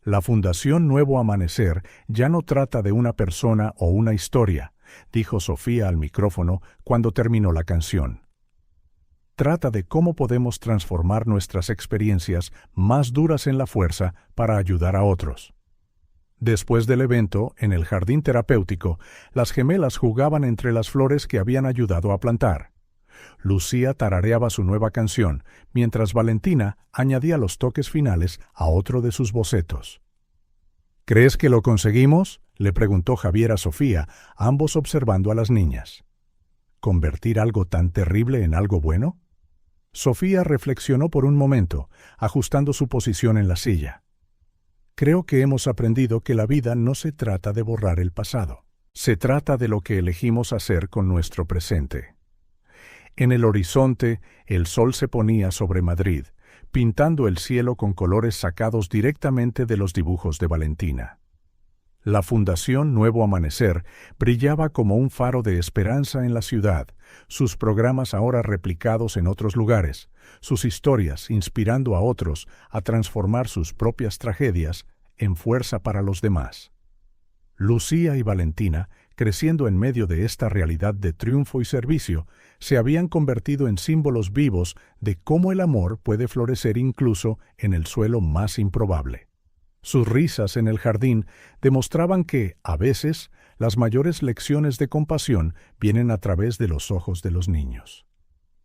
A: La Fundación Nuevo Amanecer ya no trata de una persona o una historia, dijo Sofía al micrófono cuando terminó la canción. Trata de cómo podemos transformar nuestras experiencias más duras en la fuerza para ayudar a otros. Después del evento, en el jardín terapéutico, las gemelas jugaban entre las flores que habían ayudado a plantar. Lucía tarareaba su nueva canción, mientras Valentina añadía los toques finales a otro de sus bocetos. ¿Crees que lo conseguimos?, le preguntó Javier a Sofía, ambos observando a las niñas. ¿Convertir algo tan terrible en algo bueno? Sofía reflexionó por un momento, ajustando su posición en la silla. Creo que hemos aprendido que la vida no se trata de borrar el pasado. Se trata de lo que elegimos hacer con nuestro presente. En el horizonte, el sol se ponía sobre Madrid, pintando el cielo con colores sacados directamente de los dibujos de Valentina. La Fundación Nuevo Amanecer brillaba como un faro de esperanza en la ciudad, sus programas ahora replicados en otros lugares, sus historias inspirando a otros a transformar sus propias tragedias en fuerza para los demás. Lucía y Valentina, creciendo en medio de esta realidad de triunfo y servicio, se habían convertido en símbolos vivos de cómo el amor puede florecer incluso en el suelo más improbable. Sus risas en el jardín demostraban que, a veces, las mayores lecciones de compasión vienen a través de los ojos de los niños.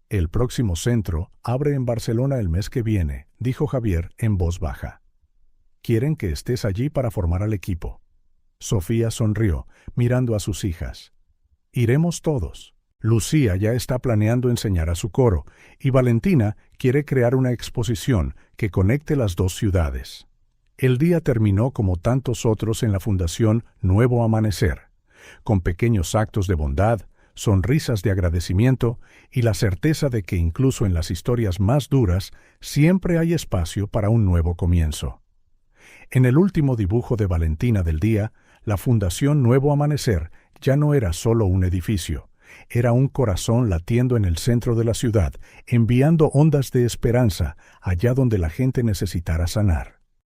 A: El próximo centro abre en Barcelona el mes que viene, dijo Javier en voz baja. Quieren que estés allí para formar al equipo. Sofía sonrió, mirando a sus hijas. Iremos todos. Lucía ya está planeando enseñar a su coro, y Valentina quiere crear una exposición que conecte las dos ciudades. El día terminó como tantos otros en la Fundación Nuevo Amanecer, con pequeños actos de bondad, sonrisas de agradecimiento y la certeza de que incluso en las historias más duras siempre hay espacio para un nuevo comienzo. En el último dibujo de Valentina del día, la Fundación Nuevo Amanecer ya no era solo un edificio, era un corazón latiendo en el centro de la ciudad, enviando ondas de esperanza allá donde la gente necesitara sanar.